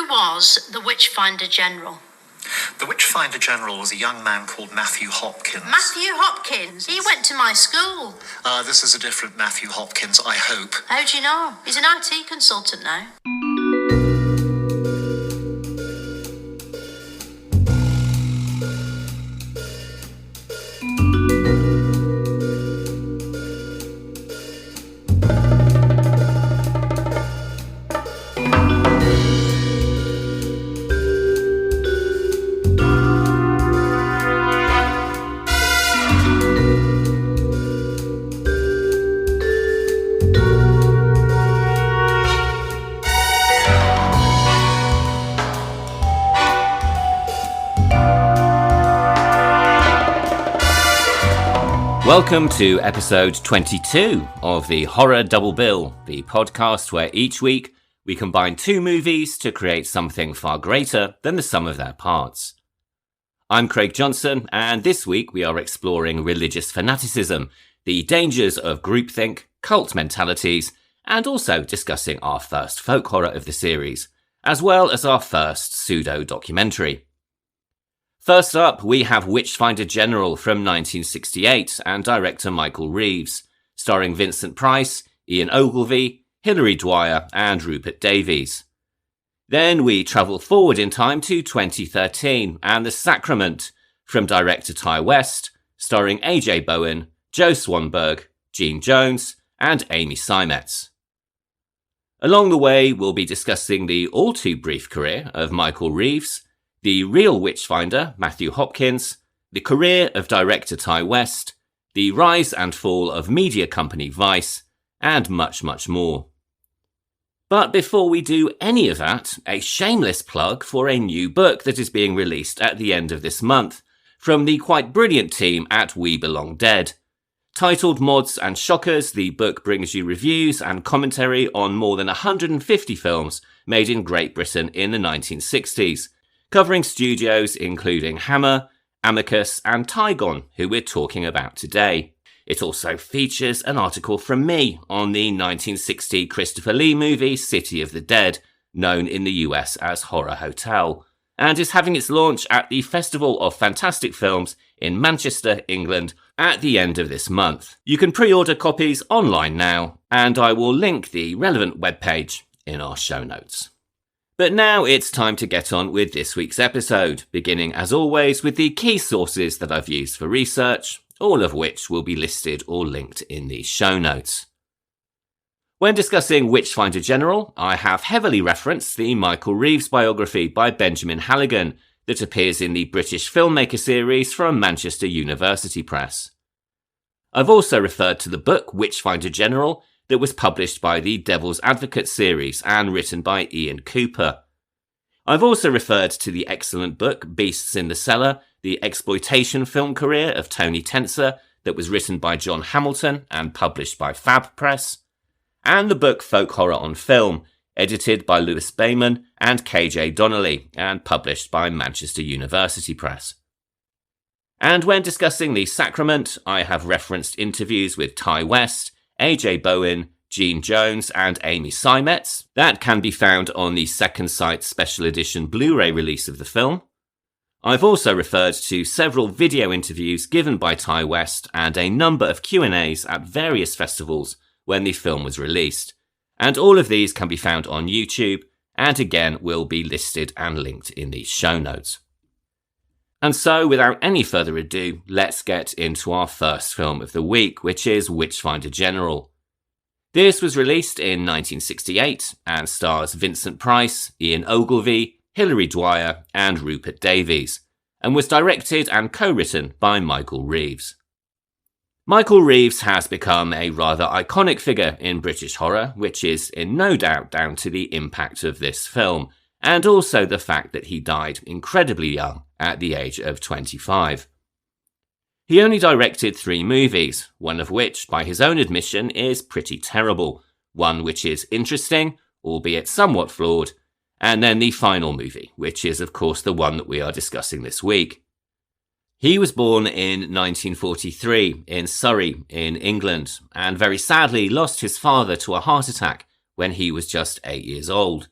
Who was the Witchfinder General? The Witchfinder General was a young man called Matthew Hopkins. Matthew Hopkins? He went to my school. This is a different Matthew Hopkins, I hope. How do you know? He's an IT consultant now. Welcome to episode 22 of the Horror Double Bill, the podcast where each week we combine two movies to create something far greater than the sum of their parts. I'm Craig Johnson, and this week we are exploring religious fanaticism, the dangers of groupthink, cult mentalities, and also discussing our first folk horror of the series, as well as our first pseudo-documentary. First up, we have Witchfinder General from 1968 and director Michael Reeves, starring Vincent Price, Ian Ogilvy, Hilary Dwyer and Rupert Davies. Then we travel forward in time to 2013 and The Sacrament from director Ty West, starring AJ Bowen, Joe Swanberg, Gene Jones and Amy Seimetz. Along the way, we'll be discussing the all-too-brief career of Michael Reeves, the real Witchfinder, Matthew Hopkins, the career of director Ty West, the rise and fall of media company Vice, and much, much more. But before we do any of that, a shameless plug for a new book that is being released at the end of this month from the quite brilliant team at We Belong Dead. Titled Mods and Shockers, the book brings you reviews and commentary on more than 150 films made in Great Britain in the 1960s. Covering studios including Hammer, Amicus and Tygon, who we're talking about today. It also features an article from me on the 1960 Christopher Lee movie City of the Dead, known in the US as Horror Hotel, and is having its launch at the Festival of Fantastic Films in Manchester, England, at the end of this month. You can pre-order copies online now, and I will link the relevant webpage in our show notes. But now it's time to get on with this week's episode, beginning as always with the key sources that I've used for research, all of which will be listed or linked in the show notes. When discussing Witchfinder General, I have heavily referenced the Michael Reeves biography by Benjamin Halligan that appears in the British filmmaker series from Manchester University Press. I've also referred to the book Witchfinder General that was published by the Devil's Advocate series and written by Ian Cooper. I've also referred to the excellent book Beasts in the Cellar, the exploitation film career of Tony Tenser that was written by John Hamilton and published by Fab Press, and the book Folk Horror on Film, edited by Lewis Bayman and KJ Donnelly and published by Manchester University Press. And when discussing The Sacrament, I have referenced interviews with Ty West, AJ Bowen, Gene Jones and Amy Seimetz. That can be found on the Second Sight Special Edition Blu-ray release of the film. I've also referred to several video interviews given by Ty West and a number of Q&As at various festivals when the film was released. And all of these can be found on YouTube and again will be listed and linked in the show notes. And so, without any further ado, let's get into our first film of the week, which is Witchfinder General. This was released in 1968 and stars Vincent Price, Ian Ogilvy, Hilary Dwyer and Rupert Davies, and was directed and co-written by Michael Reeves. Michael Reeves has become a rather iconic figure in British horror, which is in no doubt down to the impact of this film, and also the fact that he died incredibly young at the age of 25. He only directed 3 movies, one of which, by his own admission, is pretty terrible, one which is interesting, albeit somewhat flawed, and then the final movie, which is of course the one that we are discussing this week. He was born in 1943 in Surrey in England, and very sadly lost his father to a heart attack when he was just 8 years old.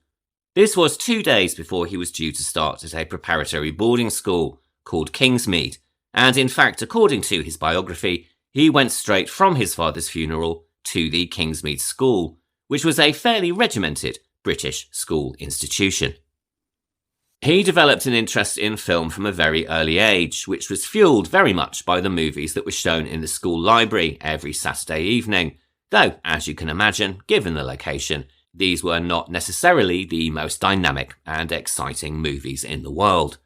This was 2 days before he was due to start at a preparatory boarding school called Kingsmead, and in fact, according to his biography, he went straight from his father's funeral to the Kingsmead School, which was a fairly regimented British school institution. He developed an interest in film from a very early age, which was fueled very much by the movies that were shown in the school library every Saturday evening, though, as you can imagine, given the location, these were not necessarily the most dynamic and exciting movies in the world.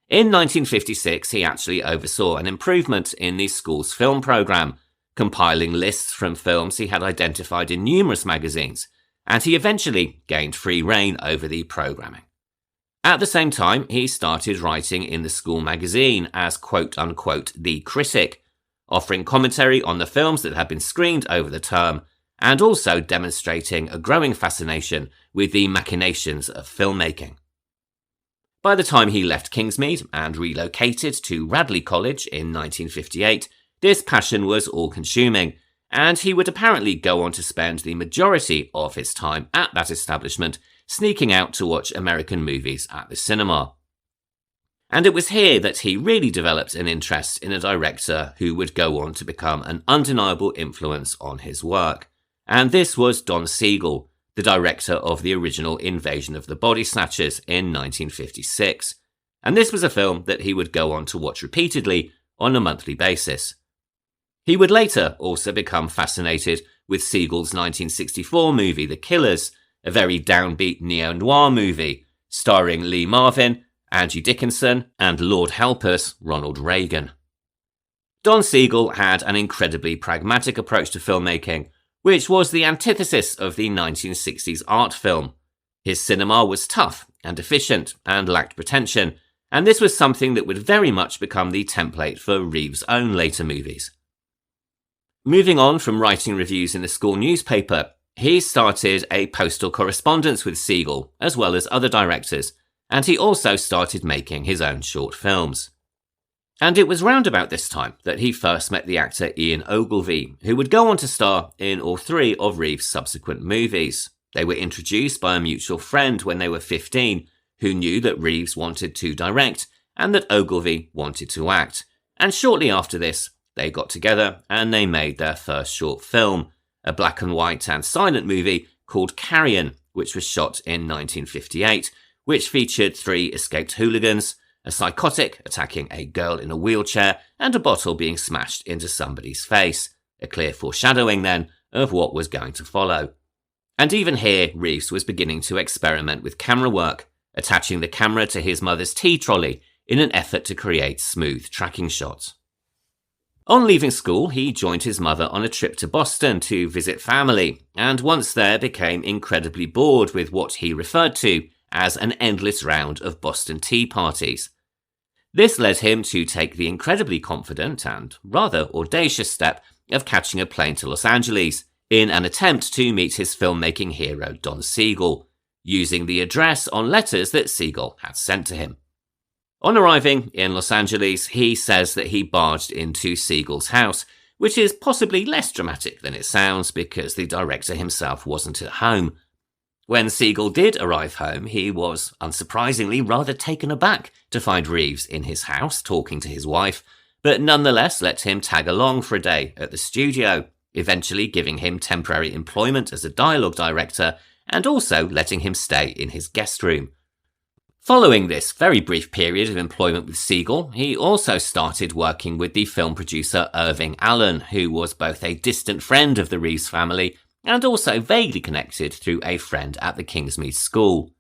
In 1956, he actually oversaw an improvement in the school's film programme, compiling lists from films he had identified in numerous magazines, and he eventually gained free rein over the programming. At the same time, he started writing in the school magazine as quote-unquote the critic, offering commentary on the films that had been screened over the term, and also demonstrating a growing fascination with the machinations of filmmaking. By the time he left Kingsmead and relocated to Radley College in 1958, this passion was all-consuming, and he would apparently go on to spend the majority of his time at that establishment sneaking out to watch American movies at the cinema. And it was here that he really developed an interest in a director who would go on to become an undeniable influence on his work. And this was Don Siegel, the director of the original Invasion of the Body Snatchers in 1956. And this was a film that he would go on to watch repeatedly on a monthly basis. He would later also become fascinated with Siegel's 1964 movie The Killers, a very downbeat neo-noir movie starring Lee Marvin, Angie Dickinson, and Lord help us, Ronald Reagan. Don Siegel had an incredibly pragmatic approach to filmmaking, which was the antithesis of the 1960s art film. His cinema was tough and efficient and lacked pretension, and this was something that would very much become the template for Reeves' own later movies. Moving on from writing reviews in the school newspaper, he started a postal correspondence with Siegel, as well as other directors, and he also started making his own short films. And it was round about this time that he first met the actor Ian Ogilvy, who would go on to star in all 3 of Reeves' subsequent movies. They were introduced by a mutual friend when they were 15, who knew that Reeves wanted to direct and that Ogilvy wanted to act. And shortly after this, they got together and they made their first short film, a black and white and silent movie called Carrion, which was shot in 1958, which featured 3 escaped hooligans, a psychotic attacking a girl in a wheelchair, and a bottle being smashed into somebody's face, a clear foreshadowing then of what was going to follow. And even here, Reeves was beginning to experiment with camera work, attaching the camera to his mother's tea trolley in an effort to create smooth tracking shots. On leaving school, he joined his mother on a trip to Boston to visit family, and once there became incredibly bored with what he referred to as an endless round of Boston tea parties. This led him to take the incredibly confident and rather audacious step of catching a plane to Los Angeles in an attempt to meet his filmmaking hero Don Siegel, using the address on letters that Siegel had sent to him. On arriving in Los Angeles, he says that he barged into Siegel's house, which is possibly less dramatic than it sounds because the director himself wasn't at home. When Siegel did arrive home, he was, unsurprisingly, rather taken aback to find Reeves in his house talking to his wife, but nonetheless let him tag along for a day at the studio, eventually giving him temporary employment as a dialogue director and also letting him stay in his guest room. Following this very brief period of employment with Siegel, he also started working with the film producer Irving Allen, who was both a distant friend of the Reeves family and also vaguely connected through a friend at the Kingsmead School.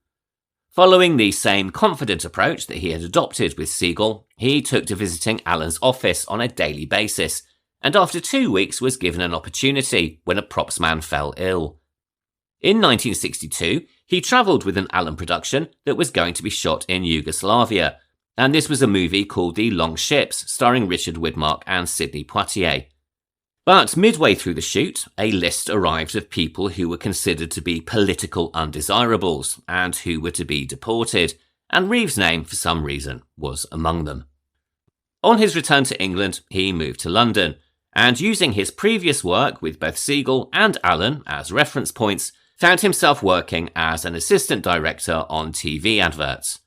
Following the same confident approach that he had adopted with Siegel, he took to visiting Allen's office on a daily basis, and after 2 weeks was given an opportunity when a props man fell ill. In 1962, he travelled with an Allen production that was going to be shot in Yugoslavia, and this was a movie called The Long Ships, starring Richard Widmark and Sidney Poitier. But midway through the shoot, a list arrived of people who were considered to be political undesirables and who were to be deported, and Reeves' name, for some reason, was among them. On his return to England, he moved to London, and using his previous work with both Siegel and Allen as reference points, found himself working as an assistant director on TV adverts.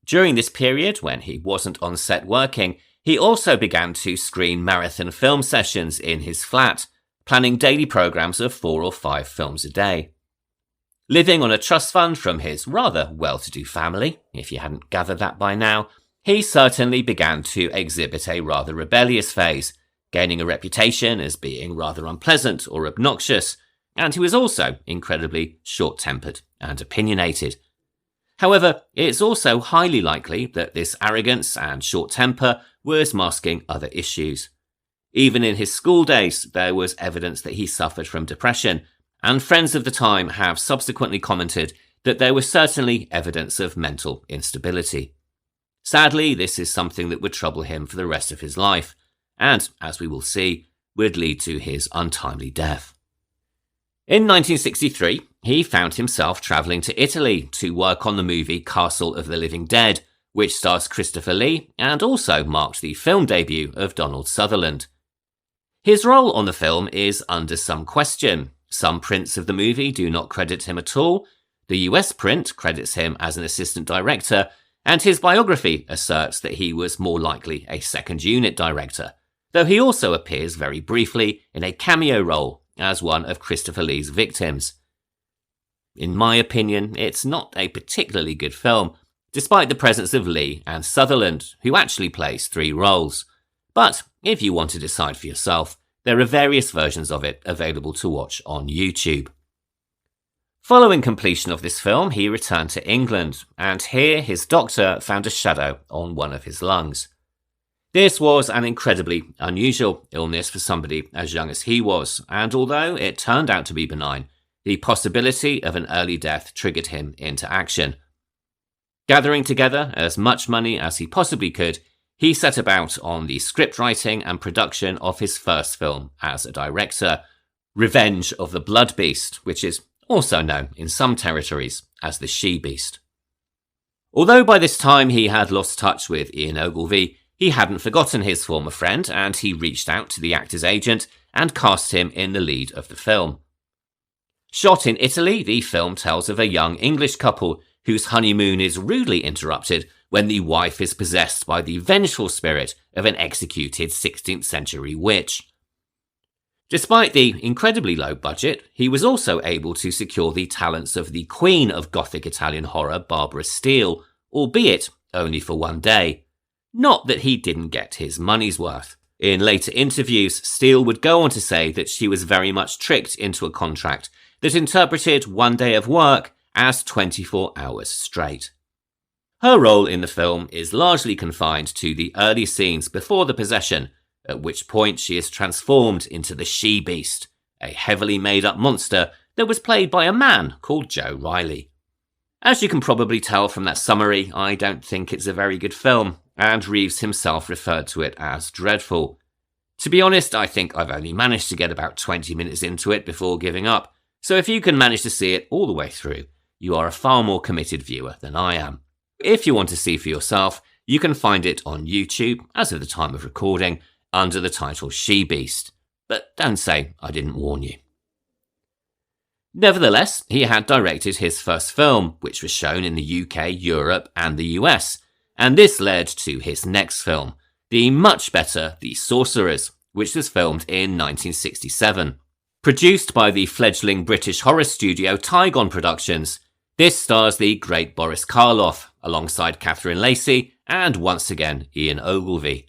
During this period, when he wasn't on set working, he also began to screen marathon film sessions in his flat, planning daily programs of 4 or 5 films a day. Living on a trust fund from his rather well-to-do family, if you hadn't gathered that by now, he certainly began to exhibit a rather rebellious phase, gaining a reputation as being rather unpleasant or obnoxious, and he was also incredibly short-tempered and opinionated. However, it's also highly likely that this arrogance and short temper was masking other issues. Even in his school days, there was evidence that he suffered from depression, and friends of the time have subsequently commented that there was certainly evidence of mental instability. Sadly, this is something that would trouble him for the rest of his life, and, as we will see, would lead to his untimely death. In 1963, he found himself travelling to Italy to work on the movie Castle of the Living Dead, which stars Christopher Lee and also marked the film debut of Donald Sutherland. His role on the film is under some question. Some prints of the movie do not credit him at all, the US print credits him as an assistant director, and his biography asserts that he was more likely a second unit director, though he also appears very briefly in a cameo role as one of Christopher Lee's victims. In my opinion, it's not a particularly good film, despite the presence of Lee and Sutherland, who actually plays 3 roles. But if you want to decide for yourself, there are various versions of it available to watch on YouTube. Following completion of this film, he returned to England, and here his doctor found a shadow on one of his lungs. This was an incredibly unusual illness for somebody as young as he was, and although it turned out to be benign, the possibility of an early death triggered him into action. Gathering together as much money as he possibly could, he set about on the script writing and production of his first film as a director, Revenge of the Blood Beast, which is also known in some territories as the She-Beast. Although by this time he had lost touch with Ian Ogilvy, he hadn't forgotten his former friend, and he reached out to the actor's agent and cast him in the lead of the film. Shot in Italy, the film tells of a young English couple whose honeymoon is rudely interrupted when the wife is possessed by the vengeful spirit of an executed 16th century witch. Despite the incredibly low budget, he was also able to secure the talents of the queen of Gothic Italian horror, Barbara Steele, albeit only for one day. Not that he didn't get his money's worth. In later interviews, Steele would go on to say that she was very much tricked into a contract that interpreted one day of work as 24 hours straight. Her role in the film is largely confined to the early scenes before the possession, at which point she is transformed into the She-Beast, a heavily made-up monster that was played by a man called Joe Riley. As you can probably tell from that summary, I don't think it's a very good film, and Reeves himself referred to it as dreadful. To be honest, I think I've only managed to get about 20 minutes into it before giving up, so if you can manage to see it all the way through, you are a far more committed viewer than I am. If you want to see for yourself, you can find it on YouTube, as of the time of recording, under the title She-Beast. But don't say I didn't warn you. Nevertheless, he had directed his first film, which was shown in the UK, Europe, and the US, and this led to his next film, the much better The Sorcerers, which was filmed in 1967. Produced by the fledgling British horror studio Tygon Productions, this stars the great Boris Karloff, alongside Catherine Lacey, and once again Ian Ogilvy.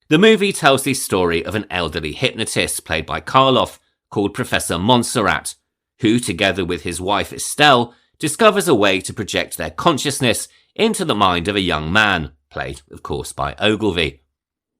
The movie tells the story of an elderly hypnotist played by Karloff called Professor Montserrat, who, together with his wife Estelle, discovers a way to project their consciousness into the mind of a young man, played, of course, by Ogilvy.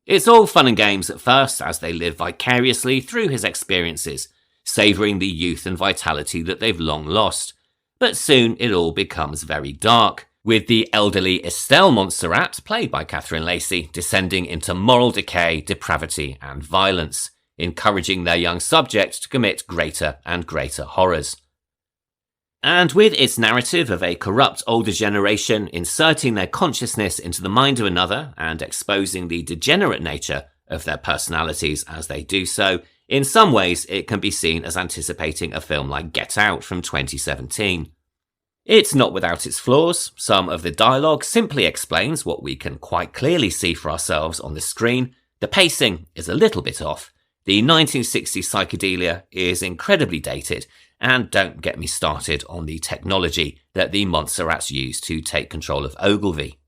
It's all fun and games at first as they live vicariously through his experiences, savouring the youth and vitality that they've long lost. But soon it all becomes very dark, with the elderly Estelle Montserrat, played by Catherine Lacey, descending into moral decay, depravity and violence, encouraging their young subject to commit greater and greater horrors. And with its narrative of a corrupt older generation inserting their consciousness into the mind of another and exposing the degenerate nature of their personalities as they do so, In some ways, it can be seen as anticipating a film like Get Out from 2017. It's not without its flaws. Some of the dialogue simply explains what we can quite clearly see for ourselves on the screen. The pacing is a little bit off. The 1960s psychedelia is incredibly dated, and don't get me started on the technology that the monster rats use to take control of Ogilvy.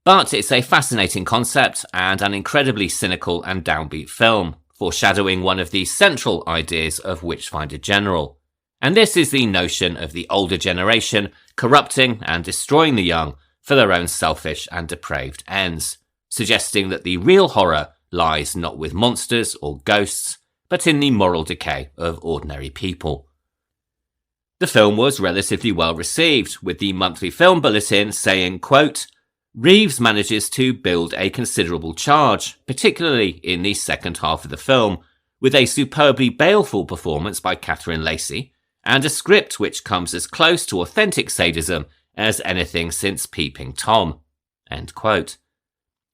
But it's a fascinating concept and an incredibly cynical and downbeat film, foreshadowing one of the central ideas of Witchfinder General. And this is the notion of the older generation corrupting and destroying the young for their own selfish and depraved ends, suggesting that the real horror lies not with monsters or ghosts, but in the moral decay of ordinary people. The film was relatively well received, with the Monthly Film Bulletin saying, quote, "Reeves manages to build a considerable charge, particularly in the second half of the film, with a superbly baleful performance by Catherine Lacey, and a script which comes as close to authentic sadism as anything since Peeping Tom." End quote.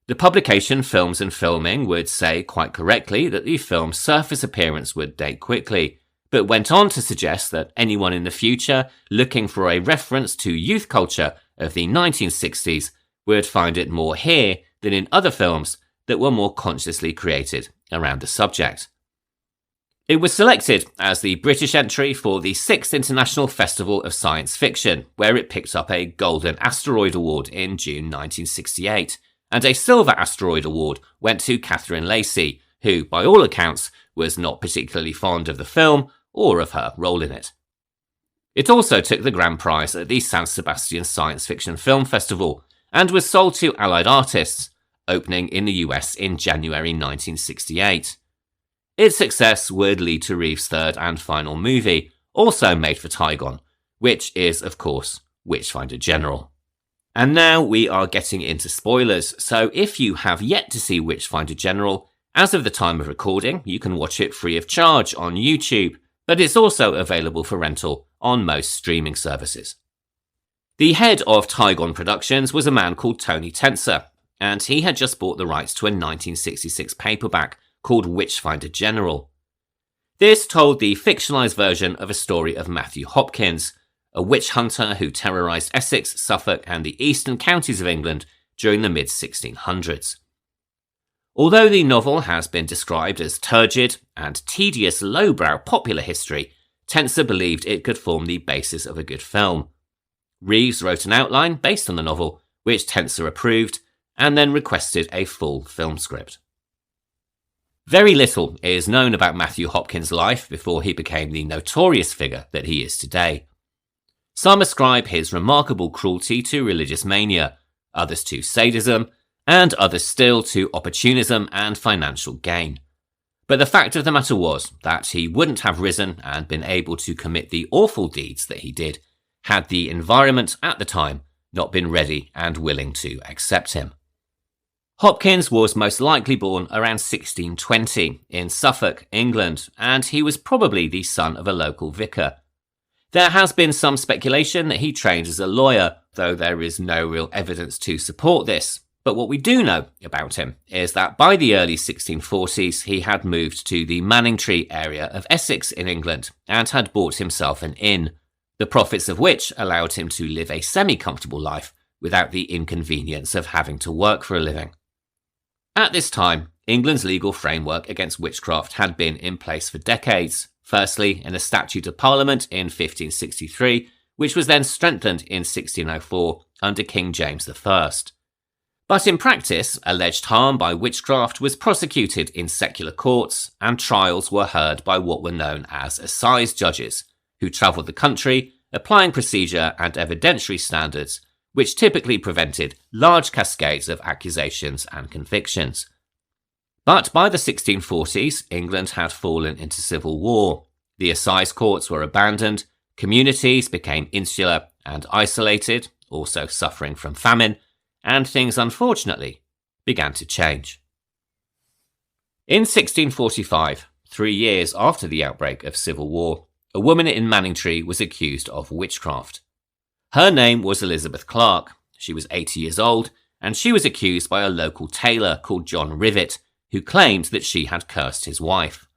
The publication Films and Filming would say quite correctly that the film's surface appearance would date quickly, but went on to suggest that anyone in the future looking for a reference to youth culture of the 1960s would find it more here than in other films that were more consciously created around the subject. It was selected as the British entry for the 6th International Festival of Science Fiction, where it picked up a Golden Asteroid Award in June 1968, and a Silver Asteroid Award went to Catherine Lacey, who, by all accounts, was not particularly fond of the film or of her role in it. It also took the grand prize at the San Sebastian Science Fiction Film Festival, and was sold to Allied artists, opening in the US in January 1968. Its success would lead to Reeves' third and final movie, also made for Tygon, which is, of course, Witchfinder General. And now we are getting into spoilers, so if you have yet to see Witchfinder General, as of the time of recording, you can watch it free of charge on YouTube, but it's also available for rental on most streaming services. The head of Tygon Productions was a man called Tony Tenser, and he had just bought the rights to a 1966 paperback called Witchfinder General. This told the fictionalized version of a story of Matthew Hopkins, a witch hunter who terrorized Essex, Suffolk, and the eastern counties of England during the mid-1600s. Although the novel has been described as turgid and tedious lowbrow popular history, Tenser believed it could form the basis of a good film. Reeves wrote an outline based on the novel, which Tenser approved, and then requested a full film script. Very little is known about Matthew Hopkins' life before he became the notorious figure that he is today. Some ascribe his remarkable cruelty to religious mania, others to sadism, and others still to opportunism and financial gain. But the fact of the matter was that he wouldn't have risen and been able to commit the awful deeds that he did had the environment at the time not been ready and willing to accept him. Hopkins was most likely born around 1620 in Suffolk, England, and he was probably the son of a local vicar. There has been some speculation that he trained as a lawyer, though there is no real evidence to support this. But what we do know about him is that by the early 1640s he had moved to the Manningtree area of Essex in England and had bought himself an inn, the profits of which allowed him to live a semi-comfortable life without the inconvenience of having to work for a living. At this time, England's legal framework against witchcraft had been in place for decades, firstly in a Statute of Parliament in 1563, which was then strengthened in 1604 under King James I. But in practice, alleged harm by witchcraft was prosecuted in secular courts, and trials were heard by what were known as assize judges, who travelled the country, applying procedure and evidentiary standards, which typically prevented large cascades of accusations and convictions. But by the 1640s, England had fallen into civil war. The assize courts were abandoned, communities became insular and isolated, also suffering from famine, and things unfortunately began to change. In 1645, 3 years after the outbreak of civil war, a woman in Manningtree was accused of witchcraft. Her name was Elizabeth Clark. She was 80 years old, and she was accused by a local tailor called John Rivet, who claimed that she had cursed his wife.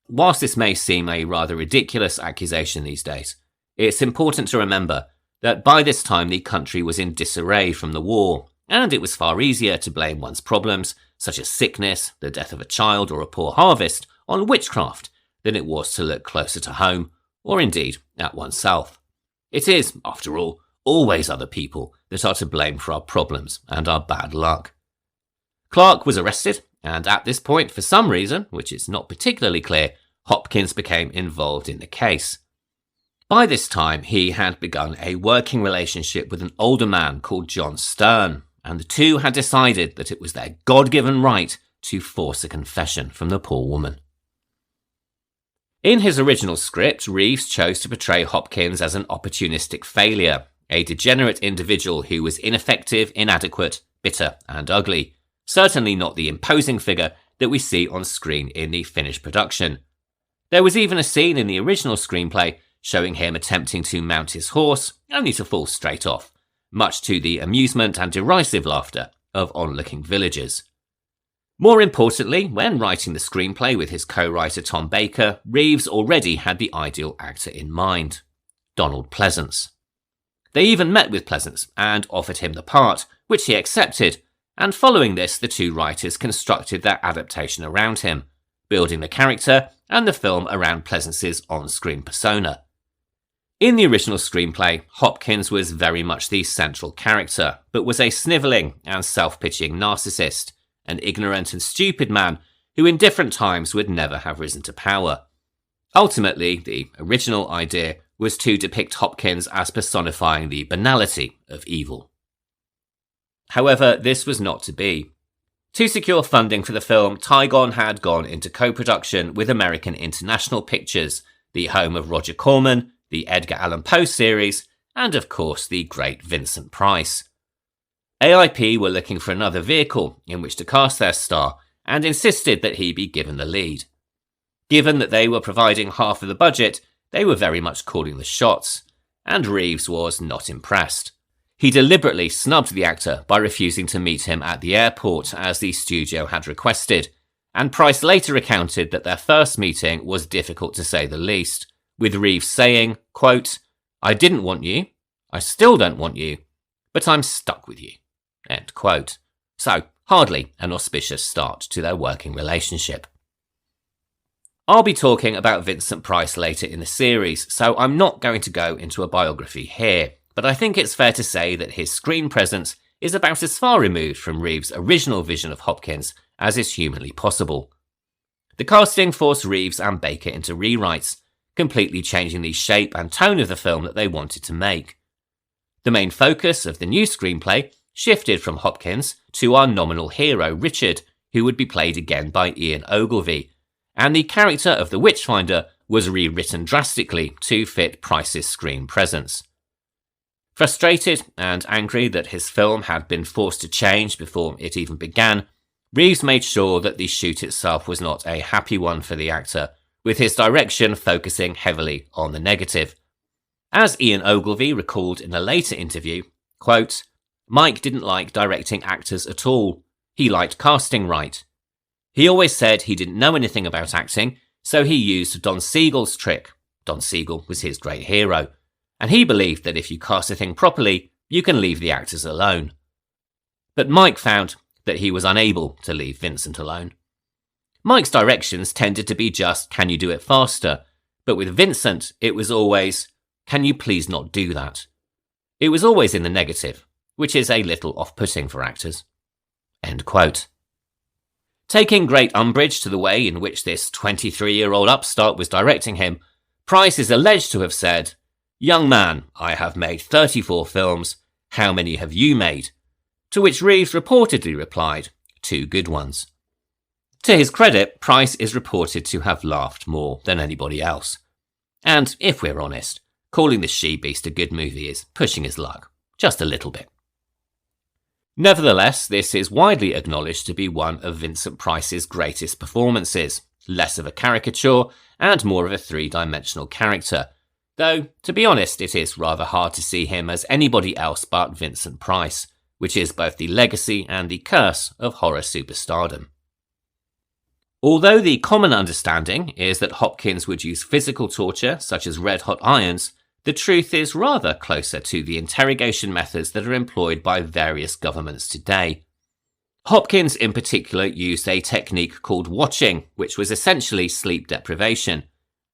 whilst this may seem a rather ridiculous accusation these days, it's important to remember that by this time the country was in disarray from the war, and it was far easier to blame one's problems, such as sickness, the death of a child, or a poor harvest, on witchcraft than it was to look closer to home, or indeed at oneself. It is, after all, always other people that are to blame for our problems and our bad luck. Clark was arrested, and at this point, for some reason, which is not particularly clear, Hopkins became involved in the case. By this time, he had begun a working relationship with an older man called John Stern, and the two had decided that it was their God-given right to force a confession from the poor woman. In his original script, Reeves chose to portray Hopkins as an opportunistic failure, a degenerate individual who was ineffective, inadequate, bitter, and ugly. Certainly not the imposing figure that we see on screen in the finished production. There was even a scene in the original screenplay showing him attempting to mount his horse, only to fall straight off, much to the amusement and derisive laughter of onlooking villagers. More importantly, when writing the screenplay with his co-writer Tom Baker, Reeves already had the ideal actor in mind, Donald Pleasance. They even met with Pleasance and offered him the part, which he accepted, and following this the two writers constructed their adaptation around him, building the character and the film around Pleasance's on-screen persona. In the original screenplay, Hopkins was very much the central character, but was a snivelling and self-pitying narcissist, an ignorant and stupid man who in different times would never have risen to power. Ultimately, the original idea was to depict Hopkins as personifying the banality of evil. However, this was not to be. To secure funding for the film, Tygon had gone into co-production with American International Pictures, the home of Roger Corman, the Edgar Allan Poe series, and of course the great Vincent Price. AIP were looking for another vehicle in which to cast their star and insisted that he be given the lead. Given that they were providing half of the budget, they were very much calling the shots, and Reeves was not impressed. He deliberately snubbed the actor by refusing to meet him at the airport as the studio had requested, and Price later recounted that their first meeting was difficult to say the least, with Reeves saying, quote, "I didn't want you, I still don't want you, but I'm stuck with you," end quote. So, hardly an auspicious start to their working relationship. I'll be talking about Vincent Price later in the series, so I'm not going to go into a biography here, but I think it's fair to say that his screen presence is about as far removed from Reeves' original vision of Hopkins as is humanly possible. The casting forced Reeves and Baker into rewrites, completely changing the shape and tone of the film that they wanted to make. The main focus of the new screenplay shifted from Hopkins to our nominal hero, Richard, who would be played again by Ian Ogilvy, and the character of the Witchfinder was rewritten drastically to fit Price's screen presence. Frustrated and angry that his film had been forced to change before it even began, Reeves made sure that the shoot itself was not a happy one for the actor, with his direction focusing heavily on the negative. As Ian Ogilvy recalled in a later interview, quote, "Mike didn't like directing actors at all. He liked casting right. He always said he didn't know anything about acting, so he used Don Siegel's trick. Don Siegel was his great hero, and he believed that if you cast a thing properly, you can leave the actors alone. But Mike found that he was unable to leave Vincent alone. Mike's directions tended to be just, can you do it faster? But with Vincent, it was always, can you please not do that? It was always in the negative, which is a little off-putting for actors." End quote. Taking great umbrage to the way in which this 23-year-old upstart was directing him, Price is alleged to have said, "Young man, I have made 34 films. How many have you made?" To which Reeves reportedly replied, 2 good ones. To his credit, Price is reported to have laughed more than anybody else. And, if we're honest, calling The She-Beast a good movie is pushing his luck, just a little bit. Nevertheless, this is widely acknowledged to be one of Vincent Price's greatest performances, less of a caricature and more of a three-dimensional character, though, to be honest, it is rather hard to see him as anybody else but Vincent Price, which is both the legacy and the curse of horror superstardom. Although the common understanding is that Hopkins would use physical torture, such as red-hot irons, the truth is rather closer to the interrogation methods that are employed by various governments today. Hopkins in particular used a technique called watching, which was essentially sleep deprivation.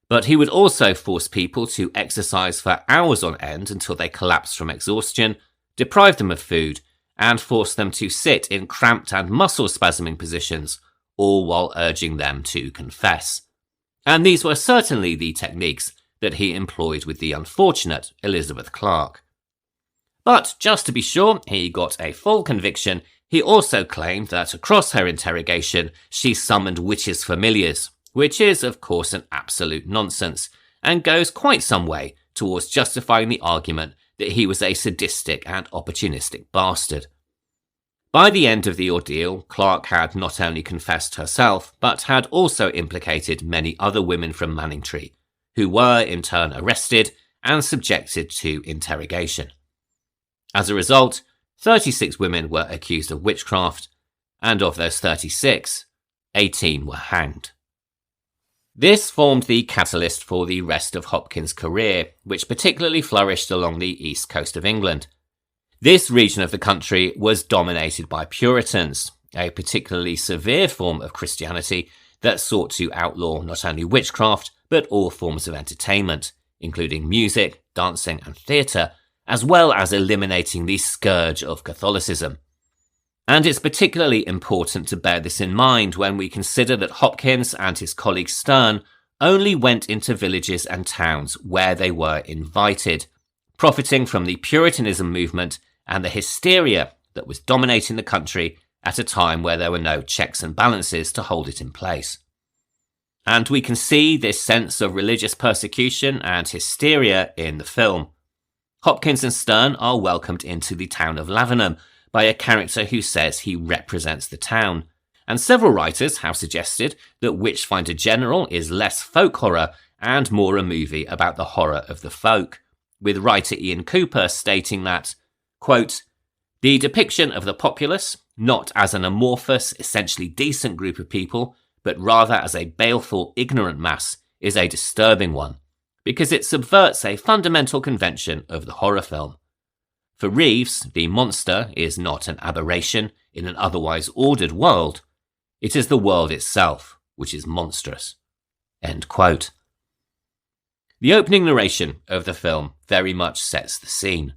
But he would also force people to exercise for hours on end until they collapsed from exhaustion, deprive them of food, and force them to sit in cramped and muscle-spasming positions, all while urging them to confess. And these were certainly the techniques that he employed with the unfortunate Elizabeth Clark. But just to be sure he got a full conviction, he also claimed that across her interrogation she summoned witches familiars, which is of course an absolute nonsense, and goes quite some way towards justifying the argument that he was a sadistic and opportunistic bastard. By the end of the ordeal, Clark had not only confessed herself, but had also implicated many other women from Manningtree, who were in turn arrested and subjected to interrogation. As a result, 36 women were accused of witchcraft, and of those 36, 18 were hanged. This formed the catalyst for the rest of Hopkins' career, which particularly flourished along the east coast of England. This region of the country was dominated by Puritans, a particularly severe form of Christianity that sought to outlaw not only witchcraft, but all forms of entertainment, including music, dancing, and theatre, as well as eliminating the scourge of Catholicism. And it's particularly important to bear this in mind when we consider that Hopkins and his colleague Stern only went into villages and towns where they were invited, profiting from the Puritanism movement and the hysteria that was dominating the country at a time where there were no checks and balances to hold it in place. And we can see this sense of religious persecution and hysteria in the film. Hopkins and Stern are welcomed into the town of Lavenham by a character who says he represents the town, and several writers have suggested that Witchfinder General is less folk horror and more a movie about the horror of the folk, with writer Ian Cooper stating that, quote, "The depiction of the populace, not as an amorphous, essentially decent group of people, but rather as a baleful, ignorant mass, is a disturbing one, because it subverts a fundamental convention of the horror film. For Reeves, the monster is not an aberration in an otherwise ordered world. It is the world itself, which is monstrous." End quote. The opening narration of the film very much sets the scene.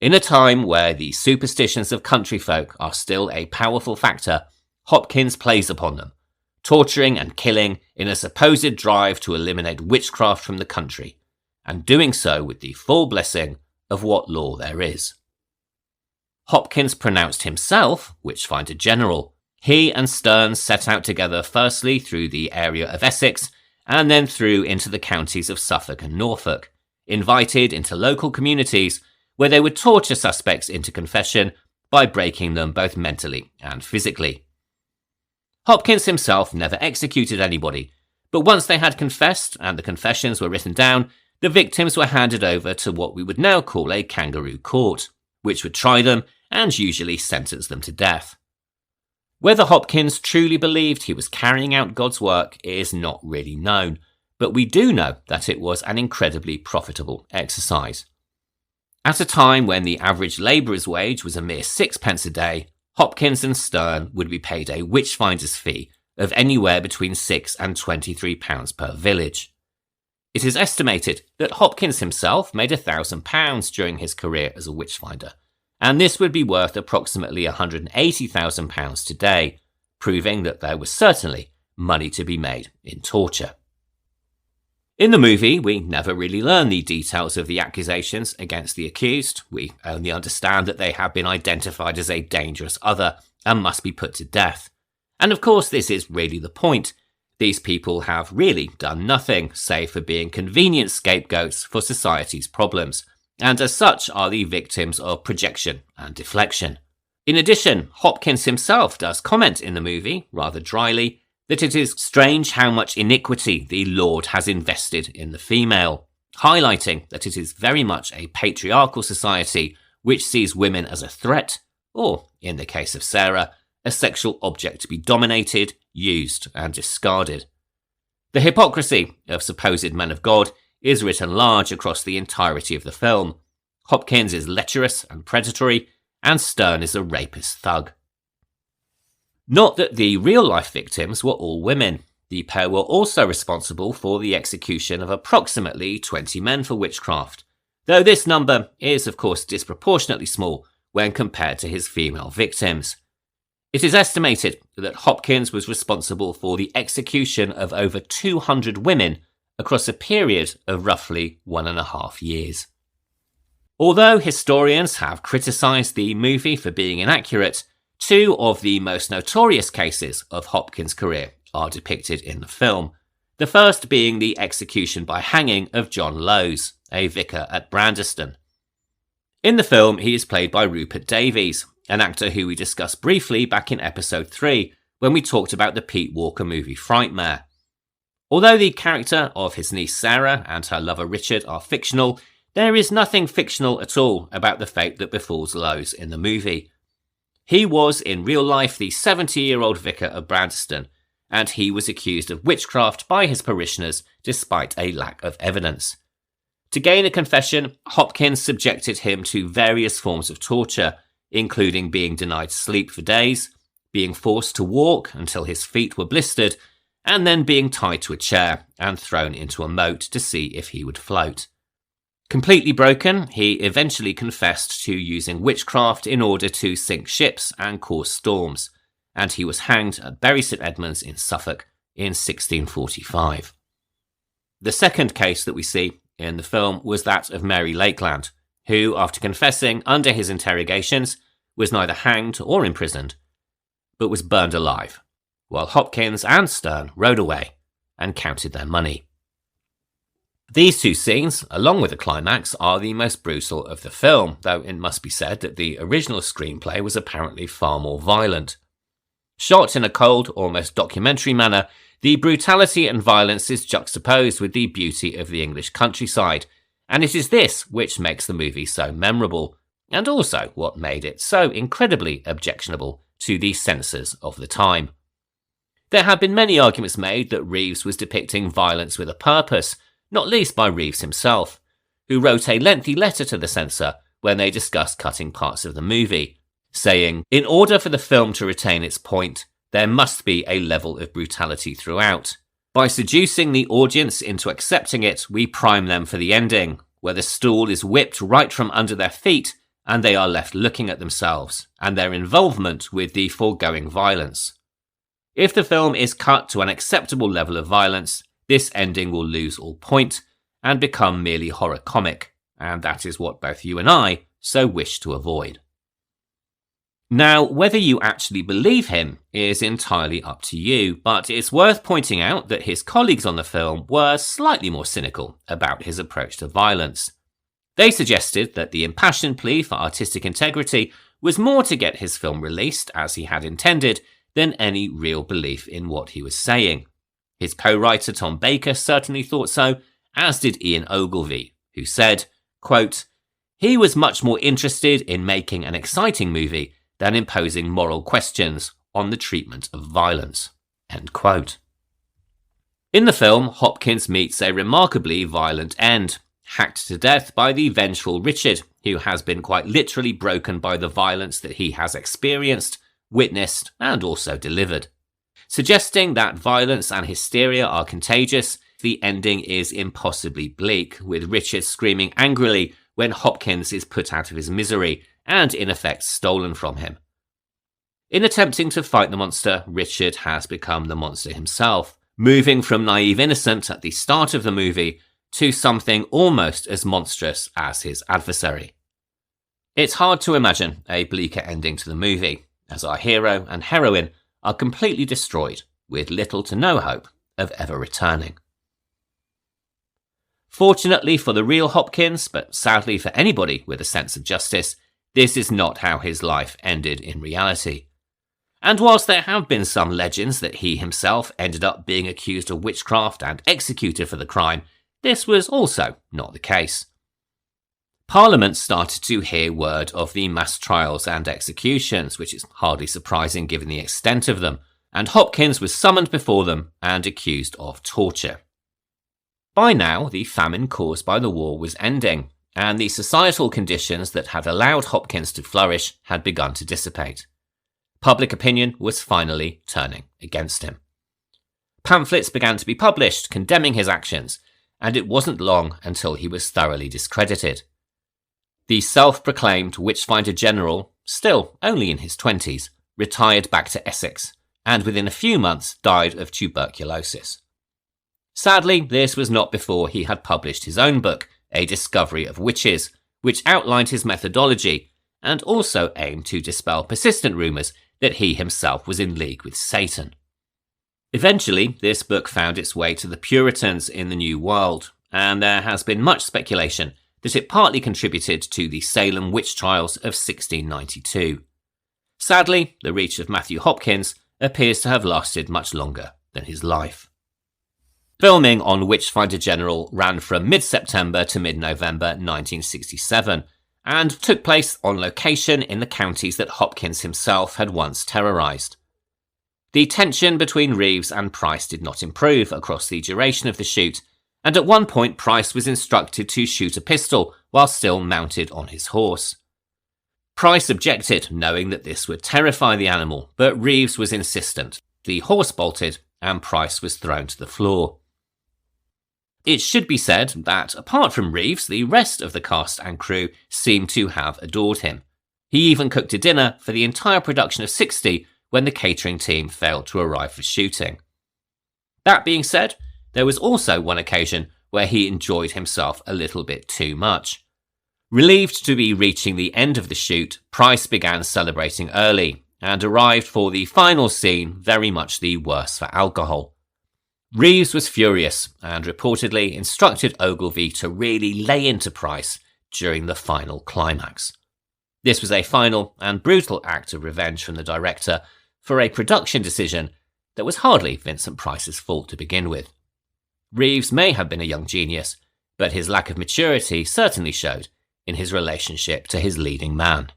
In a time where the superstitions of country folk are still a powerful factor, Hopkins plays upon them, torturing and killing in a supposed drive to eliminate witchcraft from the country, and doing so with the full blessing of what law there is. Hopkins pronounced himself Witchfinder General. He and Stern set out together firstly through the area of Essex, and then through into the counties of Suffolk and Norfolk, invited into local communities where they would torture suspects into confession by breaking them both mentally and physically. Hopkins himself never executed anybody, but once they had confessed and the confessions were written down, the victims were handed over to what we would now call a kangaroo court, which would try them and usually sentence them to death. Whether Hopkins truly believed he was carrying out God's work is not really known, but we do know that it was an incredibly profitable exercise. At a time when the average labourer's wage was a mere 6p a day, Hopkins and Stern would be paid a witchfinder's fee of anywhere between £6 and £23 per village. It is estimated that Hopkins himself made £1,000 during his career as a witchfinder, and this would be worth approximately £180,000 today, proving that there was certainly money to be made in torture. In the movie, we never really learn the details of the accusations against the accused. We only understand that they have been identified as a dangerous other and must be put to death. And of course, this is really the point. These people have really done nothing, save for being convenient scapegoats for society's problems, and as such are the victims of projection and deflection. In addition, Hopkins himself does comment in the movie, rather dryly, that it is strange how much iniquity the Lord has invested in the female, highlighting that it is very much a patriarchal society which sees women as a threat, or, in the case of Sarah, a sexual object to be dominated, used, and discarded. The hypocrisy of supposed men of God is written large across the entirety of the film. Hopkins is lecherous and predatory, and Stern is a rapist thug. Not that the real-life victims were all women. The pair were also responsible for the execution of approximately 20 men for witchcraft, though this number is of course disproportionately small when compared to his female victims. It is estimated that Hopkins was responsible for the execution of over 200 women across a period of roughly 1.5 years. Although historians have criticised the movie for being inaccurate, two of the most notorious cases of Hopkins' career are depicted in the film, the first being the execution by hanging of John Lowes, a vicar at Brandeston. In the film, he is played by Rupert Davies, an actor who we discussed briefly back in episode 3 when we talked about the Pete Walker movie Frightmare. Although the character of his niece Sarah and her lover Richard are fictional, there is nothing fictional at all about the fate that befalls Lowes in the movie. He was in real life the 70-year-old vicar of Brandeston, and he was accused of witchcraft by his parishioners despite a lack of evidence. To gain a confession, Hopkins subjected him to various forms of torture, including being denied sleep for days, being forced to walk until his feet were blistered, and then being tied to a chair and thrown into a moat to see if he would float. Completely broken, he eventually confessed to using witchcraft in order to sink ships and cause storms, and he was hanged at Bury St Edmunds in Suffolk in 1645. The second case that we see in the film was that of Mary Lakeland, who, after confessing under his interrogations, was neither hanged or imprisoned, but was burned alive, while Hopkins and Stern rode away and counted their money. These two scenes, along with the climax, are the most brutal of the film, though it must be said that the original screenplay was apparently far more violent. Shot in a cold, almost documentary manner, the brutality and violence is juxtaposed with the beauty of the English countryside, and it is this which makes the movie so memorable, and also what made it so incredibly objectionable to the censors of the time. There have been many arguments made that Reeves was depicting violence with a purpose, not least by Reeves himself, who wrote a lengthy letter to the censor when they discussed cutting parts of the movie, saying, "In order for the film to retain its point, there must be a level of brutality throughout. By seducing the audience into accepting it, we prime them for the ending, where the stool is whipped right from under their feet and they are left looking at themselves and their involvement with the foregoing violence. If the film is cut to an acceptable level of violence, this ending will lose all point and become merely horror comic, and that is what both you and I so wish to avoid." Now, whether you actually believe him is entirely up to you, but it's worth pointing out that his colleagues on the film were slightly more cynical about his approach to violence. They suggested that the impassioned plea for artistic integrity was more to get his film released as he had intended than any real belief in what he was saying. His co-writer Tom Baker certainly thought so, as did Ian Ogilvy, who said, quote, "He was much more interested in making an exciting movie than imposing moral questions on the treatment of violence." End quote. In the film, Hopkins meets a remarkably violent end, hacked to death by the vengeful Richard, who has been quite literally broken by the violence that he has experienced, witnessed, and also delivered. Suggesting that violence and hysteria are contagious, the ending is impossibly bleak, with Richard screaming angrily when Hopkins is put out of his misery and in effect stolen from him. In attempting to fight the monster, Richard has become the monster himself, moving from naive innocent at the start of the movie to something almost as monstrous as his adversary. It's hard to imagine a bleaker ending to the movie, as our hero and heroine are completely destroyed, with little to no hope of ever returning. Fortunately for the real Hopkins, but sadly for anybody with a sense of justice, this is not how his life ended in reality. And whilst there have been some legends that he himself ended up being accused of witchcraft and executed for the crime, this was also not the case. Parliament started to hear word of the mass trials and executions, which is hardly surprising given the extent of them, and Hopkins was summoned before them and accused of torture. By now, the famine caused by the war was ending, and the societal conditions that had allowed Hopkins to flourish had begun to dissipate. Public opinion was finally turning against him. Pamphlets began to be published condemning his actions, and it wasn't long until he was thoroughly discredited. The self-proclaimed Witchfinder General, still only in his 20s, retired back to Essex, and within a few months died of tuberculosis. Sadly, this was not before he had published his own book, A Discovery of Witches, which outlined his methodology and also aimed to dispel persistent rumours that he himself was in league with Satan. Eventually, this book found its way to the Puritans in the New World, and there has been much speculation that it partly contributed to the Salem witch trials of 1692. Sadly, the reach of Matthew Hopkins appears to have lasted much longer than his life. Filming on Witchfinder General ran from mid-September to mid-November 1967, and took place on location in the counties that Hopkins himself had once terrorised. The tension between Reeves and Price did not improve across the duration of the shoot, and at one point Price was instructed to shoot a pistol while still mounted on his horse. Price objected, knowing that this would terrify the animal, but Reeves was insistent. The horse bolted, and Price was thrown to the floor. It should be said that, apart from Reeves, the rest of the cast and crew seemed to have adored him. He even cooked a dinner for the entire production of 60 when the catering team failed to arrive for shooting. That being said, there was also one occasion where he enjoyed himself a little bit too much. Relieved to be reaching the end of the shoot, Price began celebrating early and arrived for the final scene very much the worse for alcohol. Reeves was furious and reportedly instructed Ogilvy to really lay into Price during the final climax. This was a final and brutal act of revenge from the director for a production decision that was hardly Vincent Price's fault to begin with. Reeves may have been a young genius, but his lack of maturity certainly showed in his relationship to his leading man.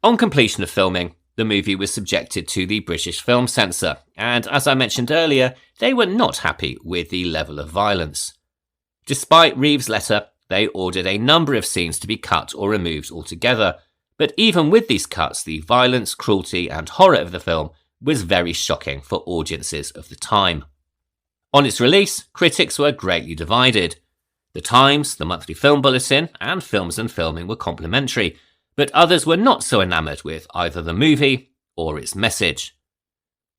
On completion of filming, the movie was subjected to the British Film Censor, and as I mentioned earlier, they were not happy with the level of violence. Despite Reeves' letter, they ordered a number of scenes to be cut or removed altogether, but even with these cuts, the violence, cruelty and horror of the film was very shocking for audiences of the time. On its release, critics were greatly divided. The Times, the Monthly Film Bulletin and Films and Filming were complimentary, but others were not so enamoured with either the movie or its message.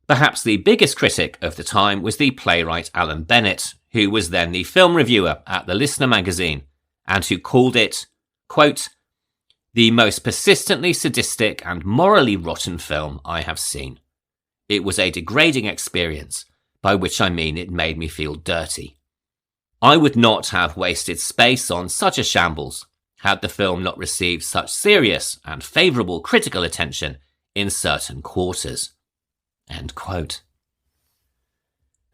Perhaps the biggest critic of the time was the playwright Alan Bennett, who was then the film reviewer at the Listener magazine, and who called it, quote, "the most persistently sadistic and morally rotten film I have seen. It was a degrading experience, by which I mean it made me feel dirty. I would not have wasted space on such a shambles had the film not received such serious and favourable critical attention in certain quarters." End quote.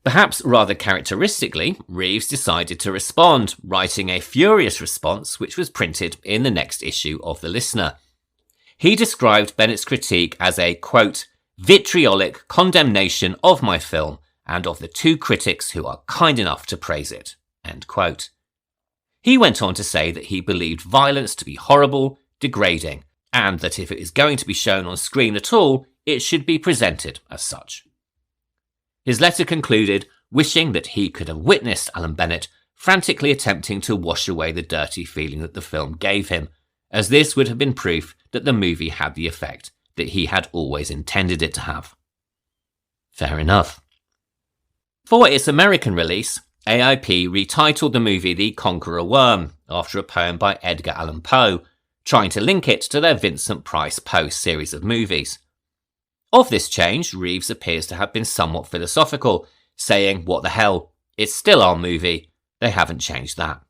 Perhaps rather characteristically, Reeves decided to respond, writing a furious response which was printed in the next issue of The Listener. He described Bennett's critique as a, quote, "vitriolic condemnation of my film and of the two critics who are kind enough to praise it." End quote. He went on to say that he believed violence to be horrible, degrading, and that if it is going to be shown on screen at all, it should be presented as such. His letter concluded wishing that he could have witnessed Alan Bennett frantically attempting to wash away the dirty feeling that the film gave him, as this would have been proof that the movie had the effect that he had always intended it to have. Fair enough. For its American release, AIP retitled the movie The Conqueror Worm, after a poem by Edgar Allan Poe, trying to link it to their Vincent Price Poe series of movies. Of this change, Reeves appears to have been somewhat philosophical, saying, "What the hell, it's still our movie, they haven't changed that."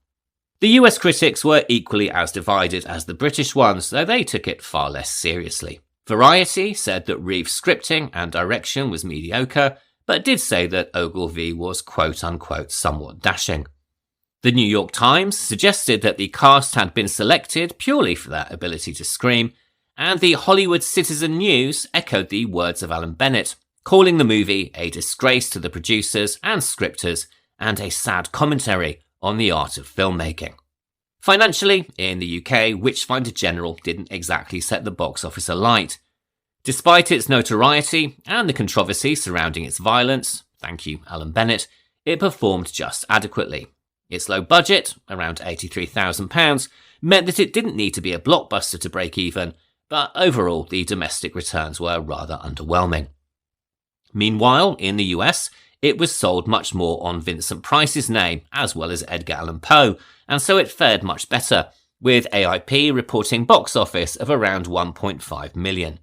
The US critics were equally as divided as the British ones, though they took it far less seriously. Variety said that Reeves' scripting and direction was mediocre, but did say that Ogilvy was quote-unquote somewhat dashing. The New York Times suggested that the cast had been selected purely for their ability to scream, and the Hollywood Citizen News echoed the words of Alan Bennett, calling the movie a disgrace to the producers and scripters and a sad commentary on the art of filmmaking. Financially, in the UK, Witchfinder General didn't exactly set the box office alight. Despite its notoriety and the controversy surrounding its violence, thank you Alan Bennett, it performed just adequately. Its low budget, around £83,000, meant that it didn't need to be a blockbuster to break even, but overall the domestic returns were rather underwhelming. Meanwhile, in the US, it was sold much more on Vincent Price's name as well as Edgar Allan Poe, and so it fared much better, with AIP reporting box office of around 1.5 million.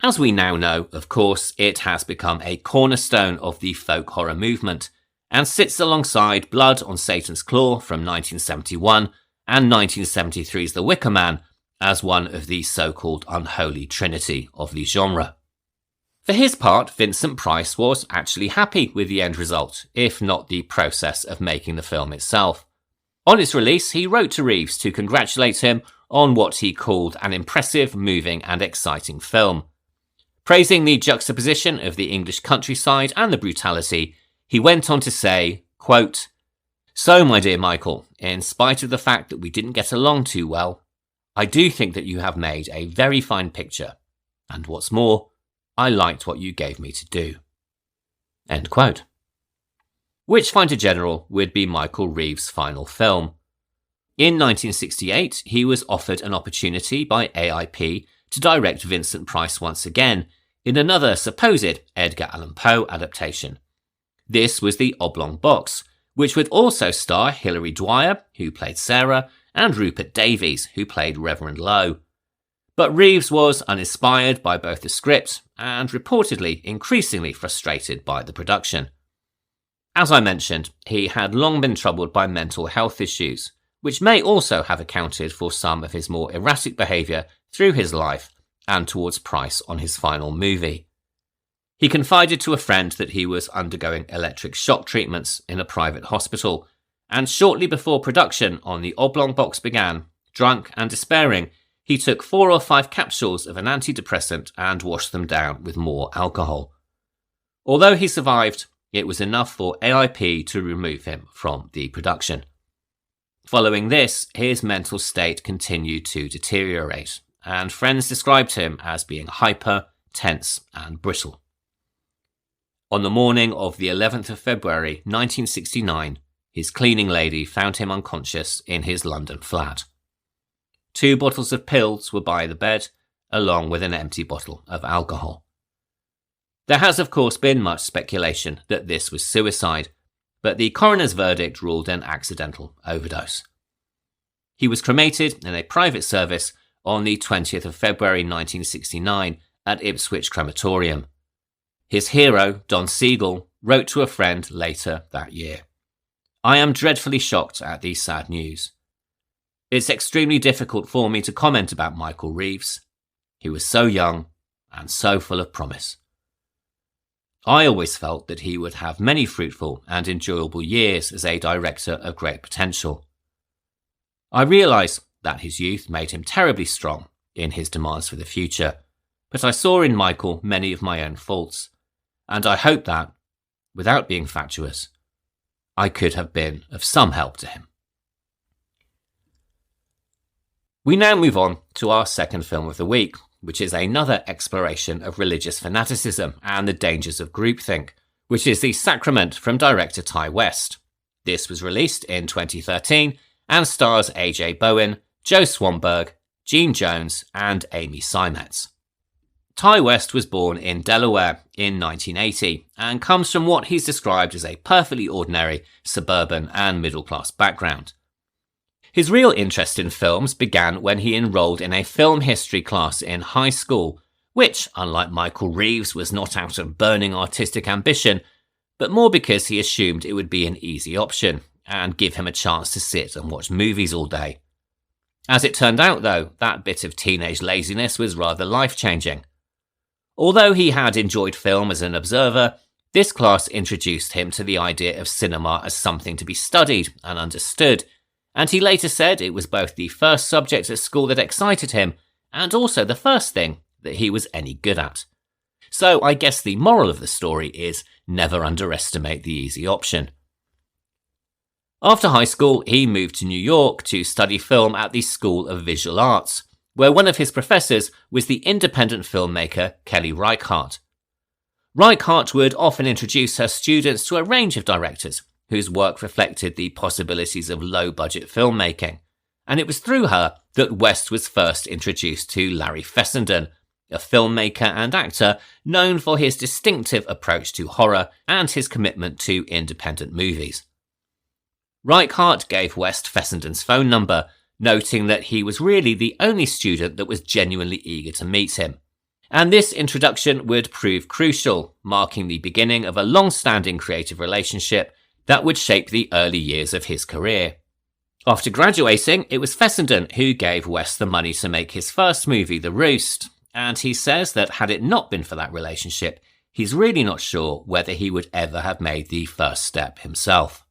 As we now know, of course, it has become a cornerstone of the folk horror movement, and sits alongside Blood on Satan's Claw from 1971 and 1973's The Wicker Man as one of the so-called unholy trinity of the genre. For his part, Vincent Price was actually happy with the end result, if not the process of making the film itself. On its release, he wrote to Reeves to congratulate him on what he called an impressive, moving and exciting film. Praising the juxtaposition of the English countryside and the brutality, he went on to say, quote, "So, my dear Michael, in spite of the fact that we didn't get along too well, I do think that you have made a very fine picture, and what's more, I liked what you gave me to do." End quote. Witchfinder General would be Michael Reeves' final film. In 1968, he was offered an opportunity by AIP to direct Vincent Price once again in another supposed Edgar Allan Poe adaptation. This was The Oblong Box, which would also star Hilary Dwyer, who played Sarah, and Rupert Davies, who played Reverend Lowe. But Reeves was uninspired by both the script and reportedly increasingly frustrated by the production. As I mentioned, he had long been troubled by mental health issues, which may also have accounted for some of his more erratic behaviour through his life and towards Price on his final movie. He confided to a friend that he was undergoing electric shock treatments in a private hospital, and shortly before production on The Oblong Box began, drunk and despairing, he took 4 or 5 capsules of an antidepressant and washed them down with more alcohol. Although he survived, it was enough for AIP to remove him from the production. Following this, his mental state continued to deteriorate, and friends described him as being hyper, tense, and brittle. On the morning of the 11th of February 1969, his cleaning lady found him unconscious in his London flat. 2 bottles of pills were by the bed, along with an empty bottle of alcohol. There has of course been much speculation that this was suicide, but the coroner's verdict ruled an accidental overdose. He was cremated in a private service on the 20th of February 1969 at Ipswich Crematorium. His hero, Don Siegel, wrote to a friend later that year, "I am dreadfully shocked at the sad news. It's extremely difficult for me to comment about Michael Reeves. He was so young and so full of promise. I always felt that he would have many fruitful and enjoyable years as a director of great potential. I realise that his youth made him terribly strong in his demands for the future, but I saw in Michael many of my own faults, and I hope that, without being fatuous, I could have been of some help to him." We now move on to our second film of the week, which is another exploration of religious fanaticism and the dangers of groupthink, which is The Sacrament from director Ty West. This was released in 2013 and stars A.J. Bowen, Joe Swanberg, Gene Jones, and Amy Seimetz. Ty West was born in Delaware in 1980 and comes from what he's described as a perfectly ordinary suburban and middle-class background. His real interest in films began when he enrolled in a film history class in high school, which, unlike Michael Reeves, was not out of burning artistic ambition, but more because he assumed it would be an easy option and give him a chance to sit and watch movies all day. As it turned out, though, that bit of teenage laziness was rather life-changing. Although he had enjoyed film as an observer, This class introduced him to the idea of cinema as something to be studied and understood, and he later said it was both the first subject at school that excited him and also the first thing that he was any good at. So I guess the moral of the story is never underestimate the easy option. After high school, he moved to New York to study film at the School of Visual Arts, where one of his professors was the independent filmmaker Kelly Reichardt. Reichardt would often introduce her students to a range of directors whose work reflected the possibilities of low-budget filmmaking, and it was through her that West was first introduced to Larry Fessenden, a filmmaker and actor known for his distinctive approach to horror and his commitment to independent movies. Reichardt gave West Fessenden's phone number, noting that he was really the only student that was genuinely eager to meet him. And this introduction would prove crucial, marking the beginning of a long-standing creative relationship that would shape the early years of his career. After graduating, it was Fessenden who gave West the money to make his first movie, The Roost, and he says that had it not been for that relationship, he's really not sure whether he would ever have made the first step himself.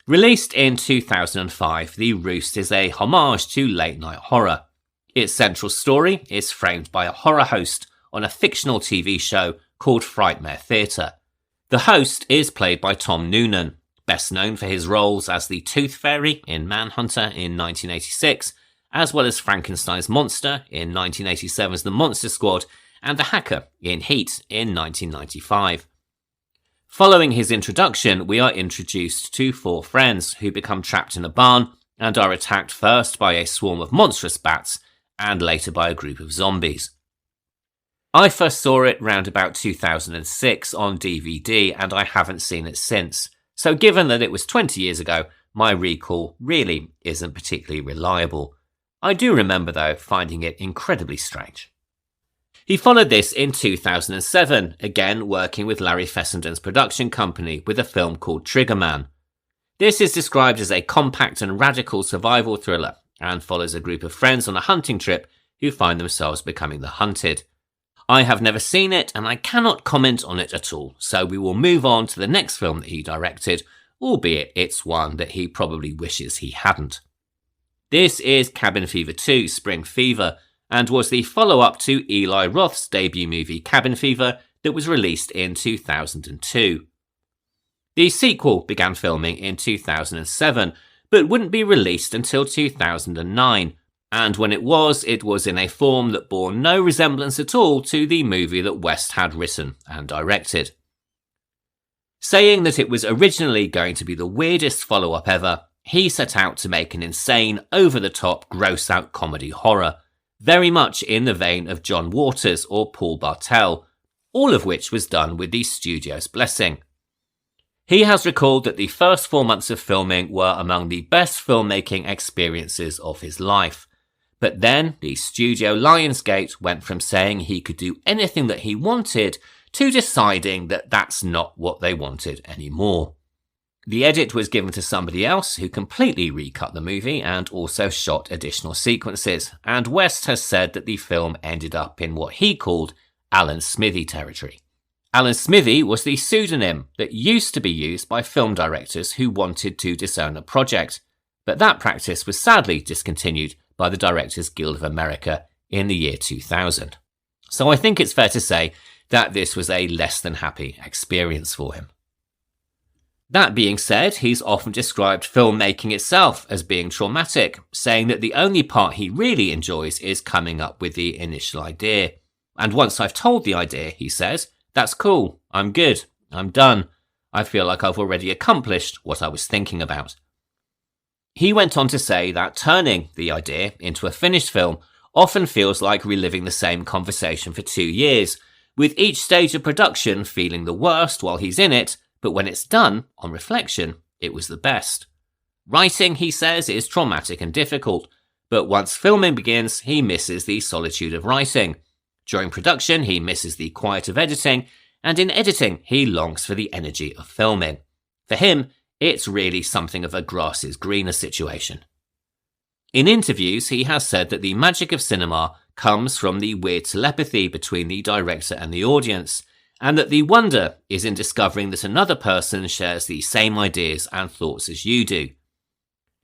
Released in 2005, The Roost is a homage to late-night horror. Its central story is framed by a horror host on a fictional TV show called Frightmare Theatre. The host is played by Tom Noonan, best known for his roles as the Tooth Fairy in Manhunter in 1986, as well as Frankenstein's monster in 1987's The Monster Squad and the hacker in Heat in 1995. Following his introduction, we are introduced to four friends who become trapped in a barn and are attacked first by a swarm of monstrous bats and later by a group of zombies. I first saw it round about 2006 on DVD and I haven't seen it since, so given that it was 20 years ago, my recall really isn't particularly reliable. I do remember though finding it incredibly strange. He followed this in 2007, again working with Larry Fessenden's production company with a film called Triggerman. This is described as a compact and radical survival thriller and follows a group of friends on a hunting trip who find themselves becoming the hunted. I have never seen it and I cannot comment on it at all, so we will move on to the next film that he directed, albeit it's one that he probably wishes he hadn't. This is Cabin Fever 2 Spring Fever, and was the follow-up to Eli Roth's debut movie Cabin Fever that was released in 2002. The sequel began filming in 2007, but wouldn't be released until 2009, and when it was in a form that bore no resemblance at all to the movie that West had written and directed. Saying that it was originally going to be the weirdest follow-up ever, he set out to make an insane, over-the-top, gross-out comedy horror, very much in the vein of John Waters or Paul Bartel, all of which was done with the studio's blessing. He has recalled that the first 4 months of filming were among the best filmmaking experiences of his life. But then the studio Lionsgate went from saying he could do anything that he wanted to deciding that that's not what they wanted anymore. The edit was given to somebody else who completely recut the movie and also shot additional sequences, and West has said that the film ended up in what he called Alan Smithy territory. Alan Smithy was the pseudonym that used to be used by film directors who wanted to disown a project, but that practice was sadly discontinued by the Directors Guild of America in the year 2000. So I think it's fair to say that this was a less than happy experience for him. That being said, he's often described filmmaking itself as being traumatic, saying that the only part he really enjoys is coming up with the initial idea. And once I've told the idea, he says, that's cool, I'm good, I'm done. I feel like I've already accomplished what I was thinking about. He went on to say that turning the idea into a finished film often feels like reliving the same conversation for 2 years, with each stage of production feeling the worst while he's in it, but when it's done, on reflection, it was the best. Writing, he says, is traumatic and difficult, but once filming begins, he misses the solitude of writing. During production, he misses the quiet of editing, and in editing, he longs for the energy of filming. For him, it's really something of a grass is greener situation. In interviews, he has said that the magic of cinema comes from the weird telepathy between the director and the audience, and that the wonder is in discovering that another person shares the same ideas and thoughts as you do.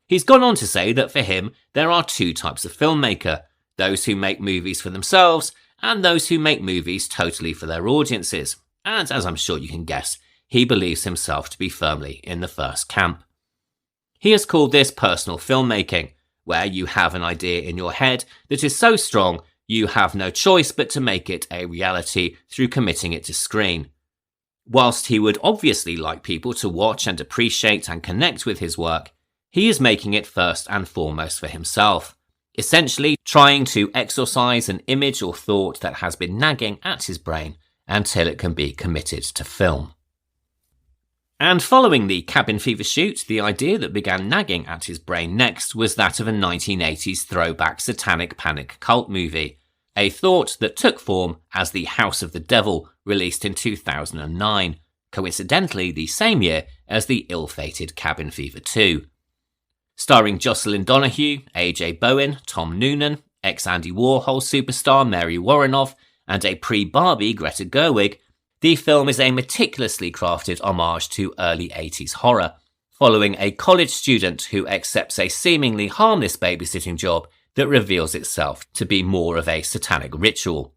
He's gone on to say that for him, there are two types of filmmaker, those who make movies for themselves and those who make movies totally for their audiences. And as I'm sure you can guess, he believes himself to be firmly in the first camp. He has called this personal filmmaking, where you have an idea in your head that is so strong you have no choice but to make it a reality through committing it to screen. Whilst he would obviously like people to watch and appreciate and connect with his work, he is making it first and foremost for himself, essentially trying to exorcise an image or thought that has been nagging at his brain until it can be committed to film. And following the cabin fever shoot, the idea that began nagging at his brain next was that of a 1980s throwback satanic panic cult movie, a thought that took form as The House of the Devil, released in 2009, coincidentally the same year as the ill-fated Cabin Fever 2. Starring Jocelyn Donahue, AJ Bowen, Tom Noonan, ex-Andy Warhol superstar Mary Woronov, and a pre-Barbie Greta Gerwig, the film is a meticulously crafted homage to early 80s horror, following a college student who accepts a seemingly harmless babysitting job that reveals itself to be more of a satanic ritual.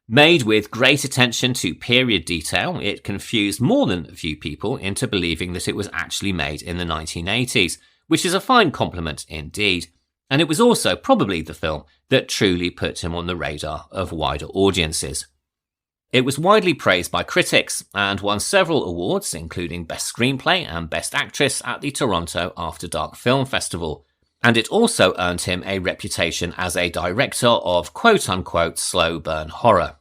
Made with great attention to period detail, it confused more than a few people into believing that it was actually made in the 1980s, which is a fine compliment indeed, and it was also probably the film that truly put him on the radar of wider audiences. It was widely praised by critics and won several awards, including Best Screenplay and Best Actress at the Toronto After Dark Film Festival, and it also earned him a reputation as a director of quote-unquote slow burn horror.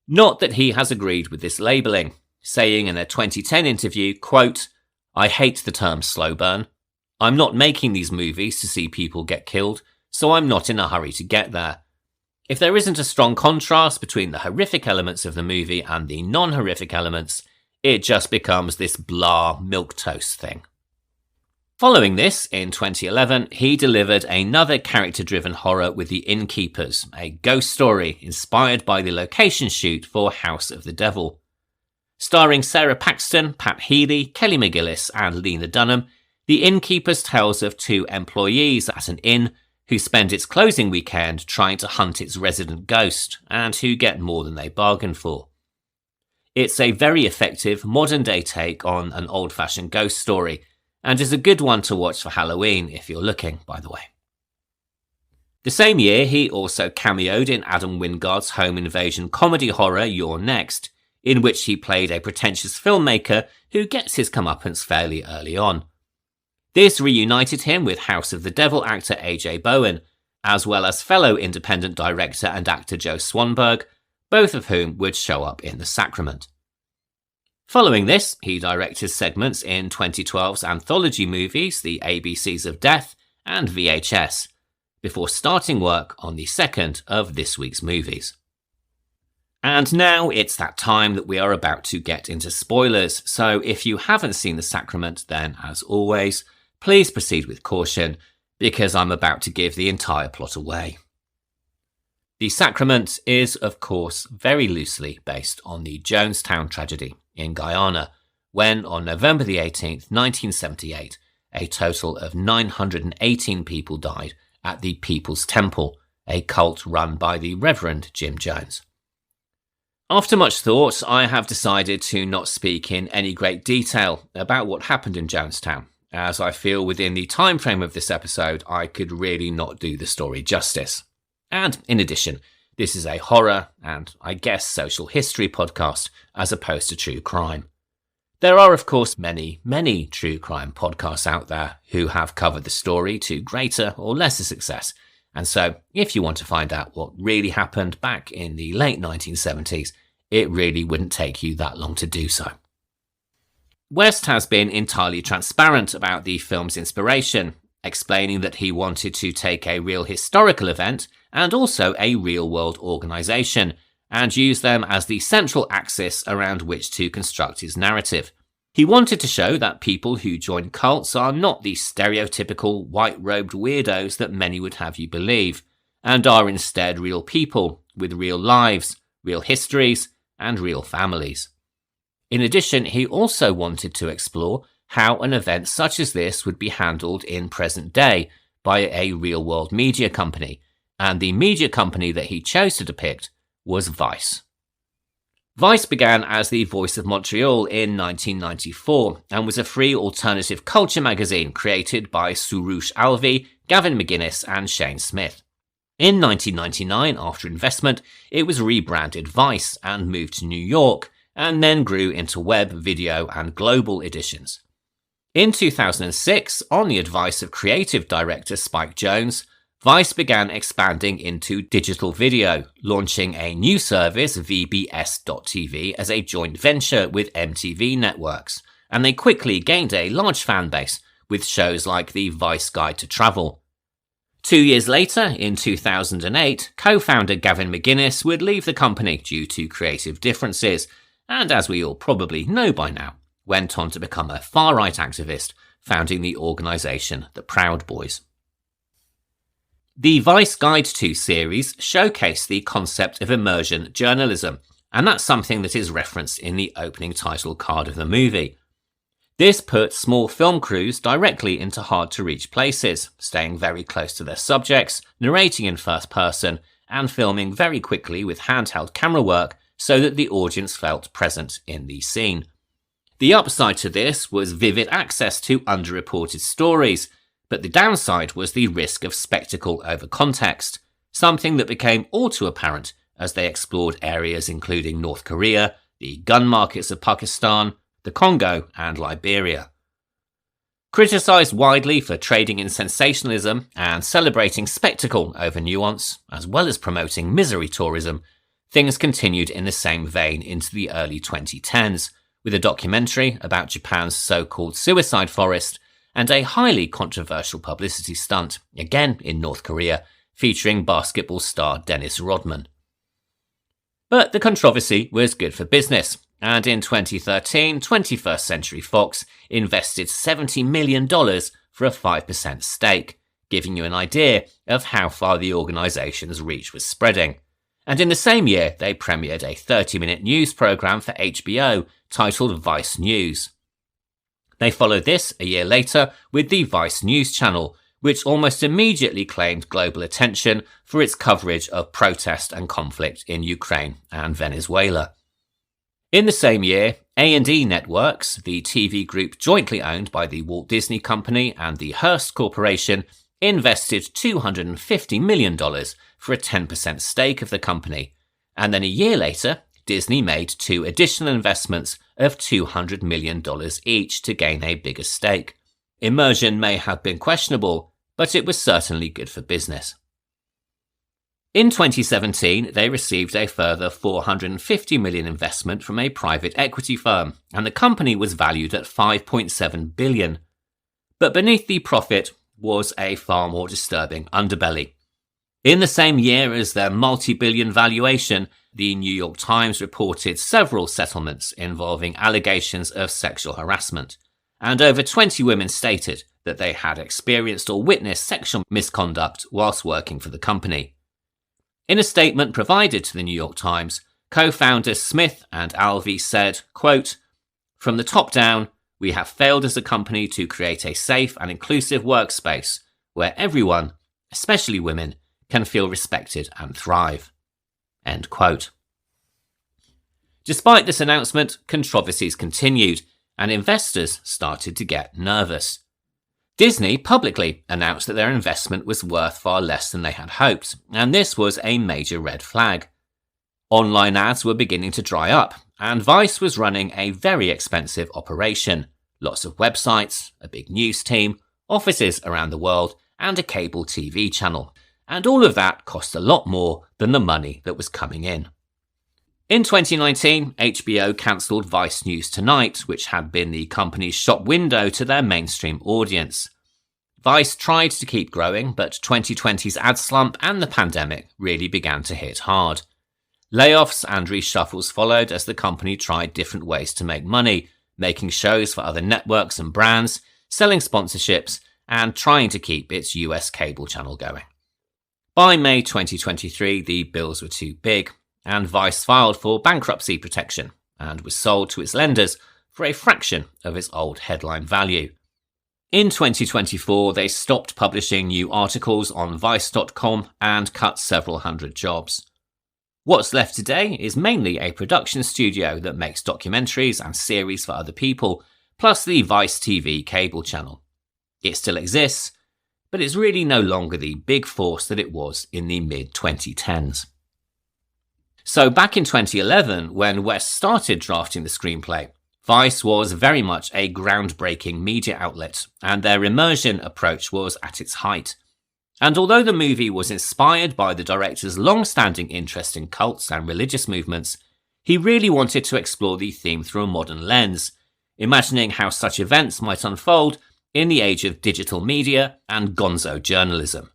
Not that he has agreed with this labelling, saying in a 2010 interview, quote, "I hate the term slow burn. I'm not making these movies to see people get killed, so I'm not in a hurry to get there. If there isn't a strong contrast between the horrific elements of the movie and the non-horrific elements, it just becomes this blah milquetoast thing." Following this, in 2011, he delivered another character-driven horror with The Innkeepers, a ghost story inspired by the location shoot for House of the Devil. Starring Sarah Paxton, Pat Healy, Kelly McGillis and Lena Dunham, The Innkeepers tells of two employees at an inn who spend its closing weekend trying to hunt its resident ghost, and who get more than they bargained for. It's a very effective, modern-day take on an old-fashioned ghost story, and is a good one to watch for Halloween if you're looking, by the way. The same year, he also cameoed in Adam Wingard's home invasion comedy horror You're Next, in which he played a pretentious filmmaker who gets his comeuppance fairly early on. This reunited him with House of the Devil actor AJ Bowen, as well as fellow independent director and actor Joe Swanberg, both of whom would show up in The Sacrament. Following this, he directed segments in 2012's anthology movies The ABCs of Death and VHS, before starting work on the second of this week's movies. And now it's that time that we are about to get into spoilers, so if you haven't seen The Sacrament, then as always, please proceed with caution, because I'm about to give the entire plot away. The Sacrament is, of course, very loosely based on the Jonestown tragedy in Guyana, when on November the 18th, 1978, a total of 918 people died at the People's Temple, a cult run by the Reverend Jim Jones. After much thought, I have decided to not speak in any great detail about what happened in Jonestown, as I feel within the time frame of this episode I could really not do the story justice. And in addition, this is a horror and, I guess, social history podcast as opposed to true crime. There are, of course, many, many true crime podcasts out there who have covered the story to greater or lesser success, and so if you want to find out what really happened back in the late 1970s, it really wouldn't take you that long to do so. West has been entirely transparent about the film's inspiration, explaining that he wanted to take a real historical event and also a real-world organisation, and use them as the central axis around which to construct his narrative. He wanted to show that people who join cults are not the stereotypical white-robed weirdos that many would have you believe, and are instead real people with real lives, real histories, and real families. In addition, he also wanted to explore how an event such as this would be handled in present day by a real-world media company, and the media company that he chose to depict was Vice. Vice began as the Voice of Montreal in 1994 and was a free alternative culture magazine created by Soroush Alvi, Gavin McGuinness and Shane Smith. In 1999, after investment, it was rebranded Vice and moved to New York, and then grew into web, video and global editions. In 2006, on the advice of creative director Spike Jonze, Vice began expanding into digital video, launching a new service, VBS.TV, as a joint venture with MTV Networks, and they quickly gained a large fan base with shows like the Vice Guide to Travel. 2 years later, in 2008, co-founder Gavin McGuinness would leave the company due to creative differences, and as we all probably know by now, went on to become a far-right activist, founding the organisation The Proud Boys. The Vice Guide to series showcased the concept of immersion journalism, and that's something that is referenced in the opening title card of the movie. This put small film crews directly into hard-to-reach places, staying very close to their subjects, narrating in first person, and filming very quickly with handheld camera work so that the audience felt present in the scene. The upside to this was vivid access to underreported stories, but the downside was the risk of spectacle over context, something that became all too apparent as they explored areas including North Korea, the gun markets of Pakistan, the Congo and Liberia. Criticised widely for trading in sensationalism and celebrating spectacle over nuance, as well as promoting misery tourism, things continued in the same vein into the early 2010s, with a documentary about Japan's so-called suicide forest and a highly controversial publicity stunt, again in North Korea, featuring basketball star Dennis Rodman. But the controversy was good for business, and in 2013, 21st Century Fox invested $70 million for a 5% stake, giving you an idea of how far the organisation's reach was spreading. And in the same year, they premiered a 30-minute news programme for HBO titled Vice News. They followed this a year later with the Vice News channel, which almost immediately claimed global attention for its coverage of protest and conflict in Ukraine and Venezuela. In the same year, A&E Networks, the TV group jointly owned by the Walt Disney Company and the Hearst Corporation, invested $250 million for a 10% stake of the company, and then a year later, Disney made 2 additional investments of $200 million each to gain a bigger stake. Immersion may have been questionable, but it was certainly good for business. In 2017, they received a further $450 million investment from a private equity firm, and the company was valued at $5.7 billion. But beneath the profit was a far more disturbing underbelly. In the same year as their multi-billion valuation, the New York Times reported several settlements involving allegations of sexual harassment, and over 20 women stated that they had experienced or witnessed sexual misconduct whilst working for the company. In a statement provided to the New York Times, co-founders Smith and Alvi said, quote, "From the top down, we have failed as a company to create a safe and inclusive workspace where everyone, especially women, can feel respected and thrive." End quote. Despite this announcement, controversies continued, and investors started to get nervous. Disney publicly announced that their investment was worth far less than they had hoped, and this was a major red flag. Online ads were beginning to dry up, and Vice was running a very expensive operation. Lots of websites, a big news team, offices around the world, and a cable TV channel. And all of that cost a lot more than the money that was coming in. In 2019, HBO cancelled Vice News Tonight, which had been the company's shop window to their mainstream audience. Vice tried to keep growing, but 2020's ad slump and the pandemic really began to hit hard. Layoffs and reshuffles followed as the company tried different ways to make money, making shows for other networks and brands, selling sponsorships, and trying to keep its US cable channel going. By May 2023, the bills were too big, and Vice filed for bankruptcy protection and was sold to its lenders for a fraction of its old headline value. In 2024, they stopped publishing new articles on Vice.com and cut several hundred jobs. What's left today is mainly a production studio that makes documentaries and series for other people, plus the Vice TV cable channel. It still exists, but it's really no longer the big force that it was in the mid-2010s. So back in 2011, when West started drafting the screenplay, Vice was very much a groundbreaking media outlet, and their immersion approach was at its height. And although the movie was inspired by the director's long-standing interest in cults and religious movements, he really wanted to explore the theme through a modern lens, imagining how such events might unfold in the age of digital media and gonzo journalism.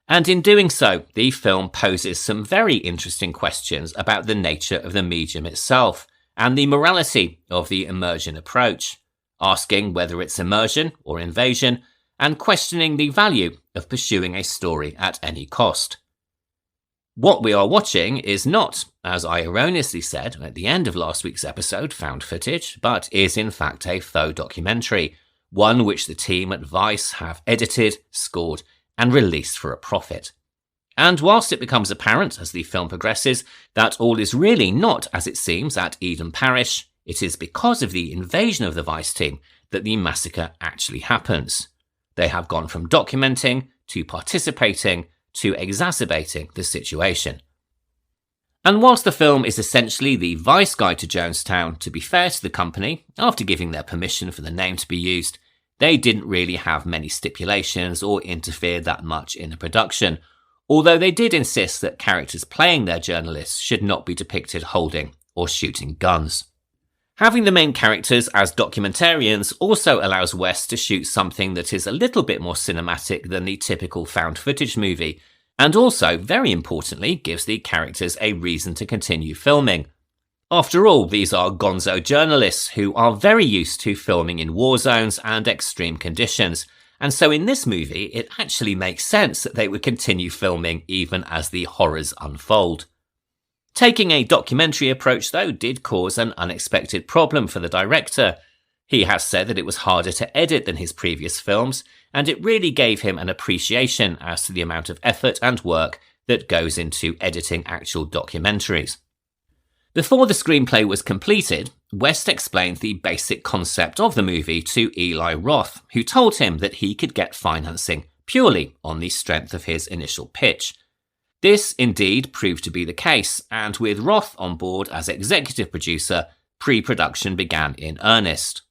And in doing so, the film poses some very interesting questions about the nature of the medium itself, and the morality of the immersion approach, asking whether it's immersion or invasion, and questioning the value of pursuing a story at any cost. What we are watching is not, as I erroneously said at the end of last week's episode, found footage, but is in fact a faux documentary, one which the team at Vice have edited, scored, and released for a profit. And whilst it becomes apparent as the film progresses that all is really not as it seems at Eden Parish, it is because of the invasion of the Vice team that the massacre actually happens. They have gone from documenting to participating to exacerbating the situation. And whilst the film is essentially the Vice Guide to Jonestown, to be fair to the company, after giving their permission for the name to be used, they didn't really have many stipulations or interfere that much in the production, although they did insist that characters playing their journalists should not be depicted holding or shooting guns. Having the main characters as documentarians also allows West to shoot something that is a little bit more cinematic than the typical found footage movie, and also, very importantly, gives the characters a reason to continue filming. After all, these are gonzo journalists who are very used to filming in war zones and extreme conditions, and so in this movie, it actually makes sense that they would continue filming even as the horrors unfold. Taking a documentary approach, though, did cause an unexpected problem for the director. He has said that it was harder to edit than his previous films, and it really gave him an appreciation as to the amount of effort and work that goes into editing actual documentaries. Before the screenplay was completed, West explained the basic concept of the movie to Eli Roth, who told him that he could get financing purely on the strength of his initial pitch. This indeed proved to be the case, and with Roth on board as executive producer, pre-production began in earnest.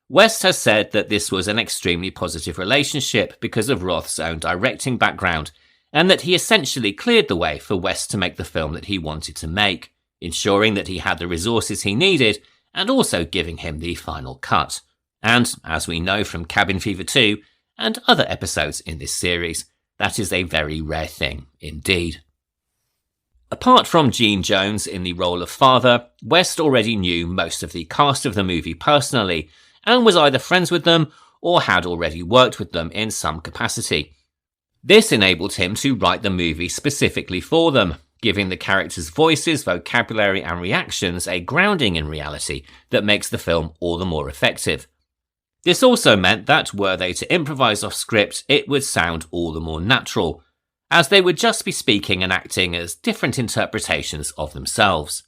West has said that this was an extremely positive relationship because of Roth's own directing background, and that he essentially cleared the way for West to make the film that he wanted to make, ensuring that he had the resources he needed and also giving him the final cut. And, as we know from Cabin Fever 2 and other episodes in this series, that is a very rare thing indeed. Apart from Gene Jones in the role of father, West already knew most of the cast of the movie personally, and was either friends with them or had already worked with them in some capacity. This enabled him to write the movie specifically for them, giving the characters' voices, vocabulary and reactions a grounding in reality that makes the film all the more effective. This also meant that were they to improvise off script, it would sound all the more natural, as they would just be speaking and acting as different interpretations of themselves.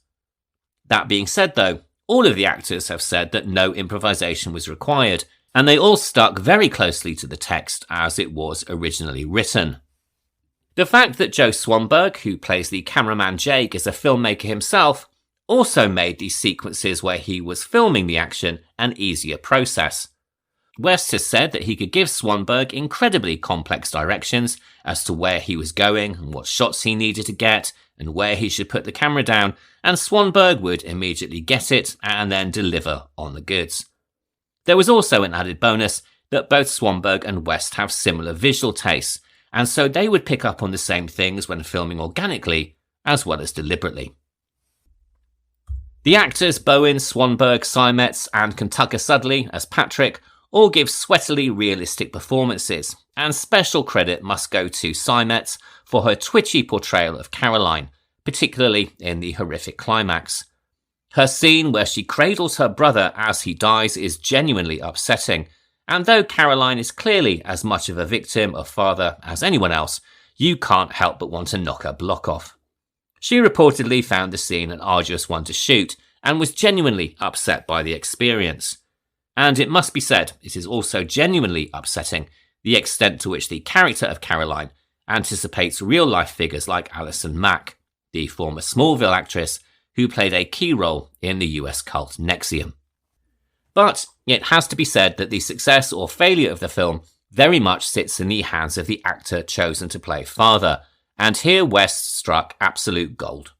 That being said though, all of the actors have said that no improvisation was required, and they all stuck very closely to the text as it was originally written. The fact that Joe Swanberg, who plays the cameraman Jake, is a filmmaker himself, also made these sequences where he was filming the action an easier process. West has said that he could give Swanberg incredibly complex directions as to where he was going and what shots he needed to get and where he should put the camera down, and Swanberg would immediately get it and then deliver on the goods. There was also an added bonus that both Swanberg and West have similar visual tastes, and so they would pick up on the same things when filming organically as well as deliberately. The actors Bowen, Swanberg, Seimetz and Kentucky Sudley as Patrick all give sweatily realistic performances, and special credit must go to Seimetz for her twitchy portrayal of Caroline, particularly in the horrific climax. Her scene where she cradles her brother as he dies is genuinely upsetting, and though Caroline is clearly as much of a victim of father as anyone else, you can't help but want to knock her block off. She reportedly found the scene an arduous one to shoot and was genuinely upset by the experience. And it must be said, it is also genuinely upsetting the extent to which the character of Caroline anticipates real-life figures like Alison Mack, the former Smallville actress who played a key role in the US cult NXIVM. But it has to be said that the success or failure of the film very much sits in the hands of the actor chosen to play father, and here West struck absolute gold.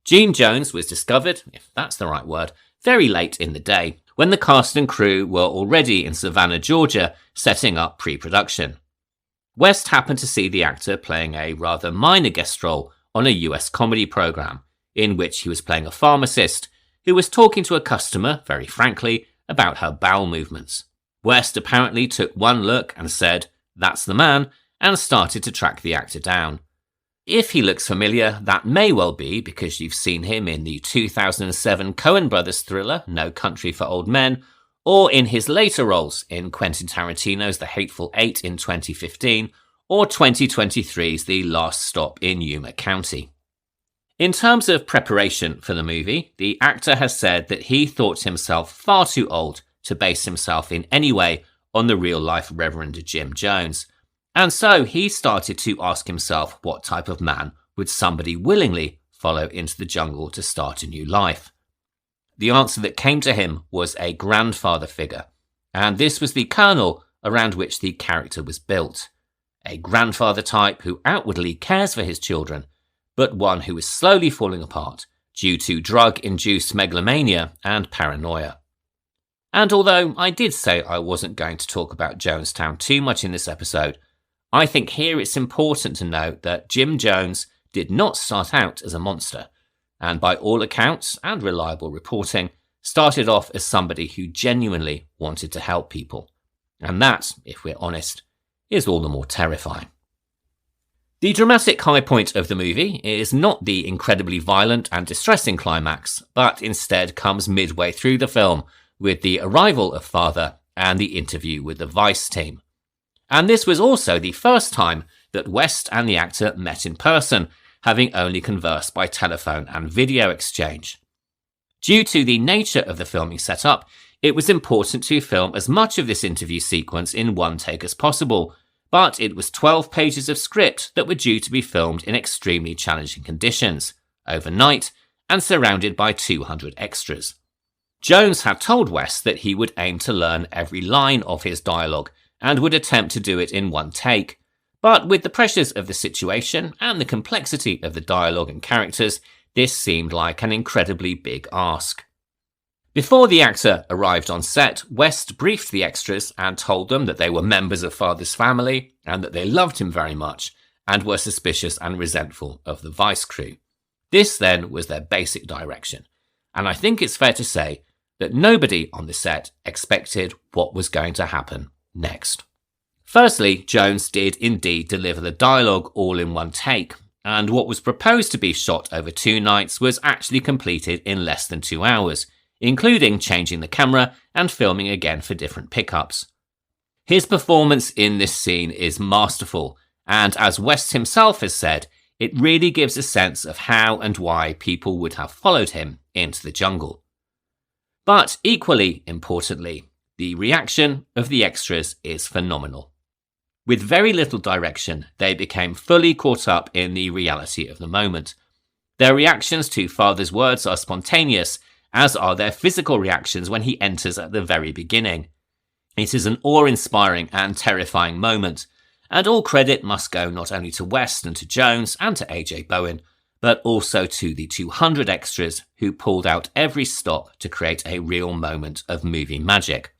Gene Jones was discovered, if that's the right word, very late in the day, when the cast and crew were already in Savannah, Georgia, setting up pre-production. West happened to see the actor playing a rather minor guest role on a US comedy program, in which he was playing a pharmacist who was talking to a customer, very frankly, about her bowel movements. West apparently took one look and said, "That's the man," and started to track the actor down. If he looks familiar, that may well be because you've seen him in the 2007 Coen Brothers thriller No Country for Old Men, or in his later roles in Quentin Tarantino's The Hateful Eight in 2015, or 2023's The Last Stop in Yuma County. In terms of preparation for the movie, the actor has said that he thought himself far too old to base himself in any way on the real-life Reverend Jim Jones, and so he started to ask himself what type of man would somebody willingly follow into the jungle to start a new life. The answer that came to him was a grandfather figure, and this was the kernel around which the character was built. A grandfather type who outwardly cares for his children, but one who is slowly falling apart due to drug-induced megalomania and paranoia. And although I did say I wasn't going to talk about Jonestown too much in this episode, I think here it's important to note that Jim Jones did not start out as a monster, and by all accounts and reliable reporting, started off as somebody who genuinely wanted to help people. And that, if we're honest, is all the more terrifying. The dramatic high point of the movie is not the incredibly violent and distressing climax, but instead comes midway through the film with the arrival of Father and the interview with the Vice team. And this was also the first time that West and the actor met in person, having only conversed by telephone and video exchange. Due to the nature of the filming setup, it was important to film as much of this interview sequence in one take as possible, but it was 12 pages of script that were due to be filmed in extremely challenging conditions, overnight, and surrounded by 200 extras. Jones had told West that he would aim to learn every line of his dialogue and would attempt to do it in one take, but with the pressures of the situation and the complexity of the dialogue and characters, this seemed like an incredibly big ask. Before the actor arrived on set, West briefed the extras and told them that they were members of Father's family and that they loved him very much and were suspicious and resentful of the Vice crew. This then was their basic direction, and I think it's fair to say that nobody on the set expected what was going to happen next. Firstly, Jones did indeed deliver the dialogue all in one take, and what was proposed to be shot over 2 nights was actually completed in less than 2 hours, including changing the camera and filming again for different pickups. His performance in this scene is masterful, and as West himself has said, it really gives a sense of how and why people would have followed him into the jungle. But equally importantly, the reaction of the extras is phenomenal. With very little direction, they became fully caught up in the reality of the moment. Their reactions to Father's words are spontaneous, as are their physical reactions when he enters at the very beginning. It is an awe-inspiring and terrifying moment, and all credit must go not only to West and to Jones and to AJ Bowen, but also to the 200 extras who pulled out every stop to create a real moment of movie magic.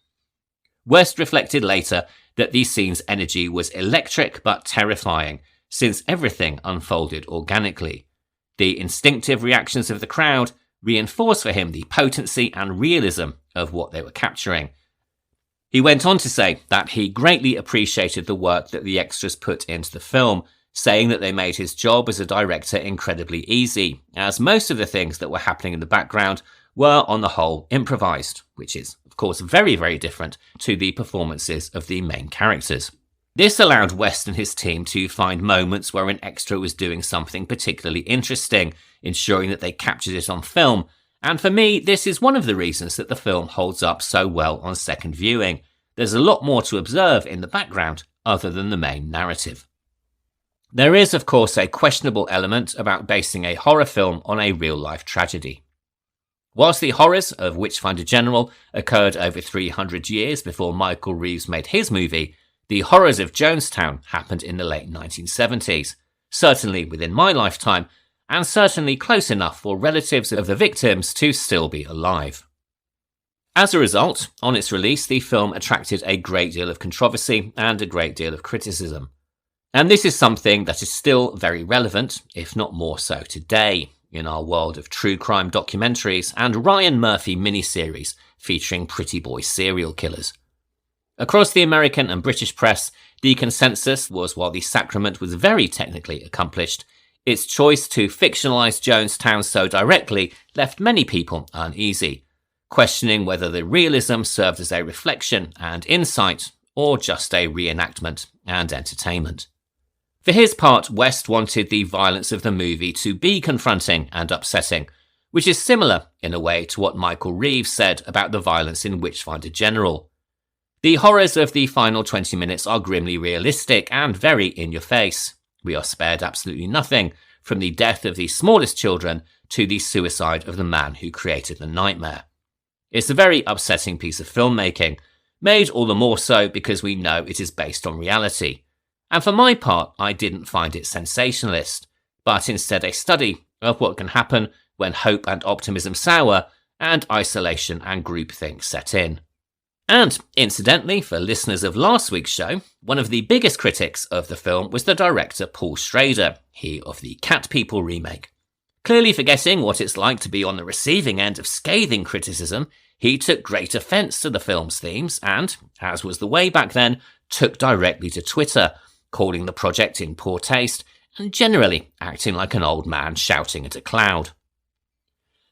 West reflected later that the scene's energy was electric but terrifying, since everything unfolded organically. The instinctive reactions of the crowd reinforced for him the potency and realism of what they were capturing. He went on to say that he greatly appreciated the work that the extras put into the film, saying that they made his job as a director incredibly easy, as most of the things that were happening in the background were, on the whole, improvised, which is, of course, very, very different to the performances of the main characters. This allowed West and his team to find moments where an extra was doing something particularly interesting, ensuring that they captured it on film, and for me, this is one of the reasons that the film holds up so well on second viewing. There's a lot more to observe in the background other than the main narrative. There is, of course, a questionable element about basing a horror film on a real-life tragedy. Whilst the horrors of Witchfinder General occurred over 300 years before Michael Reeves made his movie, the horrors of Jonestown happened in the late 1970s, certainly within my lifetime, and certainly close enough for relatives of the victims to still be alive. As a result, on its release, the film attracted a great deal of controversy and a great deal of criticism. And this is something that is still very relevant, if not more so today, in our world of true crime documentaries and Ryan Murphy miniseries featuring pretty boy serial killers. Across the American and British press, the consensus was while the Sacrament was very technically accomplished, its choice to fictionalise Jonestown so directly left many people uneasy, questioning whether the realism served as a reflection and insight, or just a reenactment and entertainment. For his part, West wanted the violence of the movie to be confronting and upsetting, which is similar in a way to what Michael Reeves said about the violence in Witchfinder General. The horrors of the final 20 minutes are grimly realistic and very in your face. We are spared absolutely nothing, from the death of the smallest children to the suicide of the man who created the nightmare. It's a very upsetting piece of filmmaking, made all the more so because we know it is based on reality. And for my part, I didn't find it sensationalist, but instead a study of what can happen when hope and optimism sour and isolation and groupthink set in. And, incidentally, for listeners of last week's show, one of the biggest critics of the film was the director Paul Schrader, he of the Cat People remake. Clearly forgetting what it's like to be on the receiving end of scathing criticism, he took great offence to the film's themes and, as was the way back then, took directly to Twitter, calling the project in poor taste and generally acting like an old man shouting at a cloud.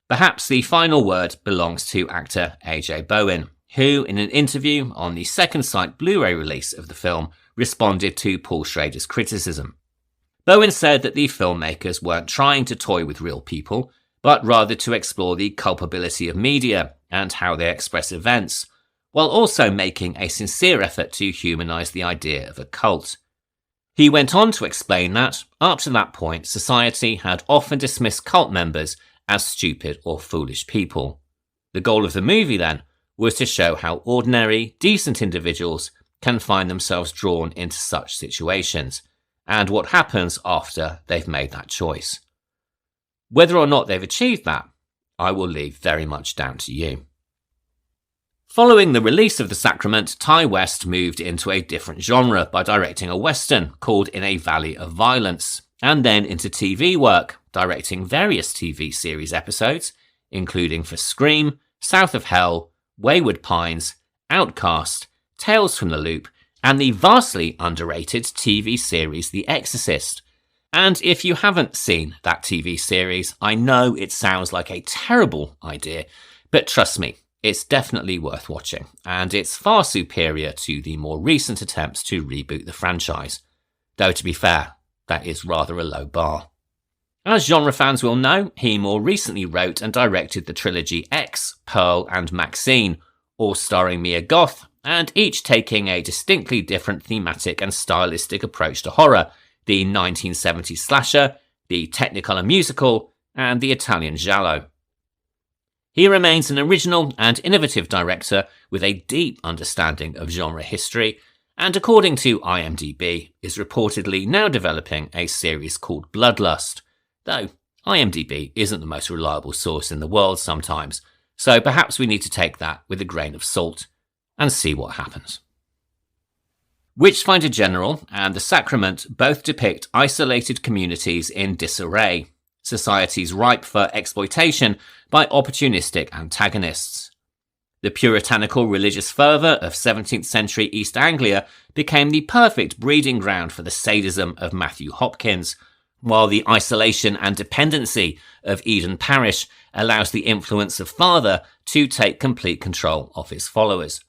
Perhaps the final word belongs to actor AJ Bowen, who, in an interview on the second sight Blu-ray release of the film, responded to Paul Schrader's criticism. Bowen said that the filmmakers weren't trying to toy with real people, but rather to explore the culpability of media and how they express events, while also making a sincere effort to humanise the idea of a cult. He went on to explain that, up to that point, society had often dismissed cult members as stupid or foolish people. The goal of the movie, then, was to show how ordinary, decent individuals can find themselves drawn into such situations, and what happens after they've made that choice. Whether or not they've achieved that, I will leave very much down to you. Following the release of The Sacrament, Ty West moved into a different genre by directing a western called In a Valley of Violence, and then into TV work, directing various TV series episodes, including for Scream, South of Hell, Wayward Pines, Outcast, Tales from the Loop, and the vastly underrated TV series The Exorcist. And if you haven't seen that TV series, I know it sounds like a terrible idea, but trust me, it's definitely worth watching, and it's far superior to the more recent attempts to reboot the franchise. Though to be fair, that is rather a low bar. As genre fans will know, he more recently wrote and directed the trilogy X, Pearl and Maxine, all starring Mia Goth, and each taking a distinctly different thematic and stylistic approach to horror, the 1970s slasher, the Technicolor musical, and the Italian giallo. He remains an original and innovative director with a deep understanding of genre history, and according to IMDb, is reportedly now developing a series called Bloodlust, though IMDb isn't the most reliable source in the world sometimes, so perhaps we need to take that with a grain of salt and see what happens. Witchfinder General and The Sacrament both depict isolated communities in disarray, societies ripe for exploitation by opportunistic antagonists. The puritanical religious fervour of 17th century East Anglia became the perfect breeding ground for the sadism of Matthew Hopkins, while the isolation and dependency of Eden Parish allows the influence of Father to take complete control of his followers.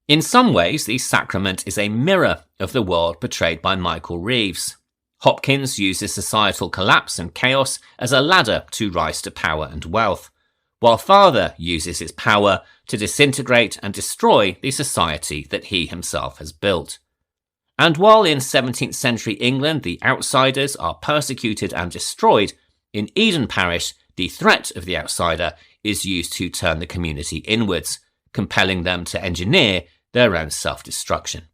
In some ways, the Sacrament is a mirror of the world portrayed by Michael Reeves. Hopkins uses societal collapse and chaos as a ladder to rise to power and wealth, while Father uses his power to disintegrate and destroy the society that he himself has built. And while in 17th century England the outsiders are persecuted and destroyed, in Eden Parish the threat of the outsider is used to turn the community inwards, compelling them to engineer their own self-destruction.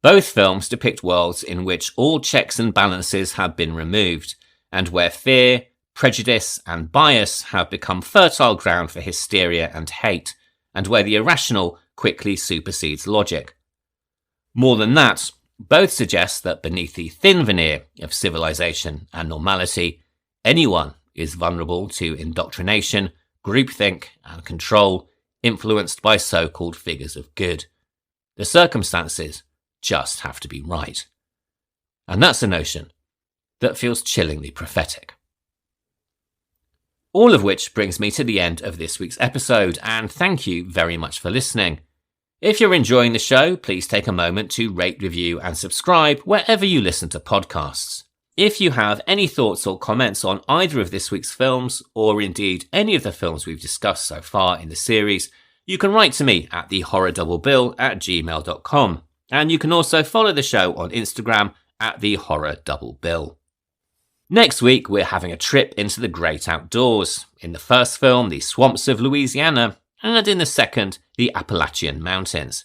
Both films depict worlds in which all checks and balances have been removed, and where fear, prejudice and bias have become fertile ground for hysteria and hate, and where the irrational quickly supersedes logic. More than that, both suggest that beneath the thin veneer of civilization and normality, anyone is vulnerable to indoctrination, groupthink and control influenced by so-called figures of good. The circumstances just have to be right. And that's a notion that feels chillingly prophetic. All of which brings me to the end of this week's episode, and thank you very much for listening. If you're enjoying the show, please take a moment to rate, review and subscribe wherever you listen to podcasts. If you have any thoughts or comments on either of this week's films, or indeed any of the films we've discussed so far in the series, you can write to me at thehorrordoublebill@gmail.com, and you can also follow the show on Instagram at thehorrordoublebill. Next week, we're having a trip into the great outdoors. In the first film, the swamps of Louisiana, and in the second, the Appalachian Mountains.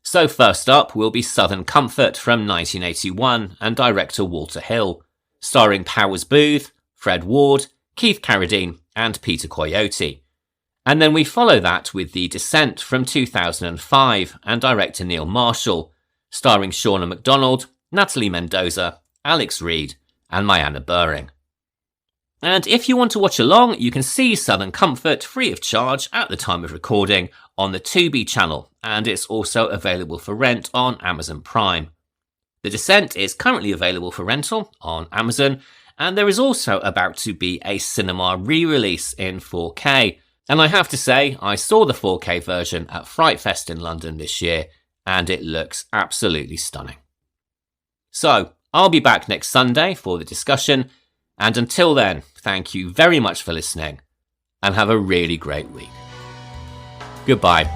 So first up will be Southern Comfort from 1981 and director Walter Hill, starring Powers Booth, Fred Ward, Keith Carradine and Peter Coyote. And then we follow that with The Descent from 2005 and director Neil Marshall, starring Shauna MacDonald, Natalie Mendoza, Alex Reed and Mayanna Buring. And if you want to watch along, you can see Southern Comfort free of charge at the time of recording on the Tubi channel, and it's also available for rent on Amazon Prime. The Descent is currently available for rental on Amazon, and there is also about to be a cinema re-release in 4K. And I have to say, I saw the 4K version at Fright Fest in London this year, and it looks absolutely stunning. So, I'll be back next Sunday for the discussion, and until then, thank you very much for listening, and have a really great week. Goodbye.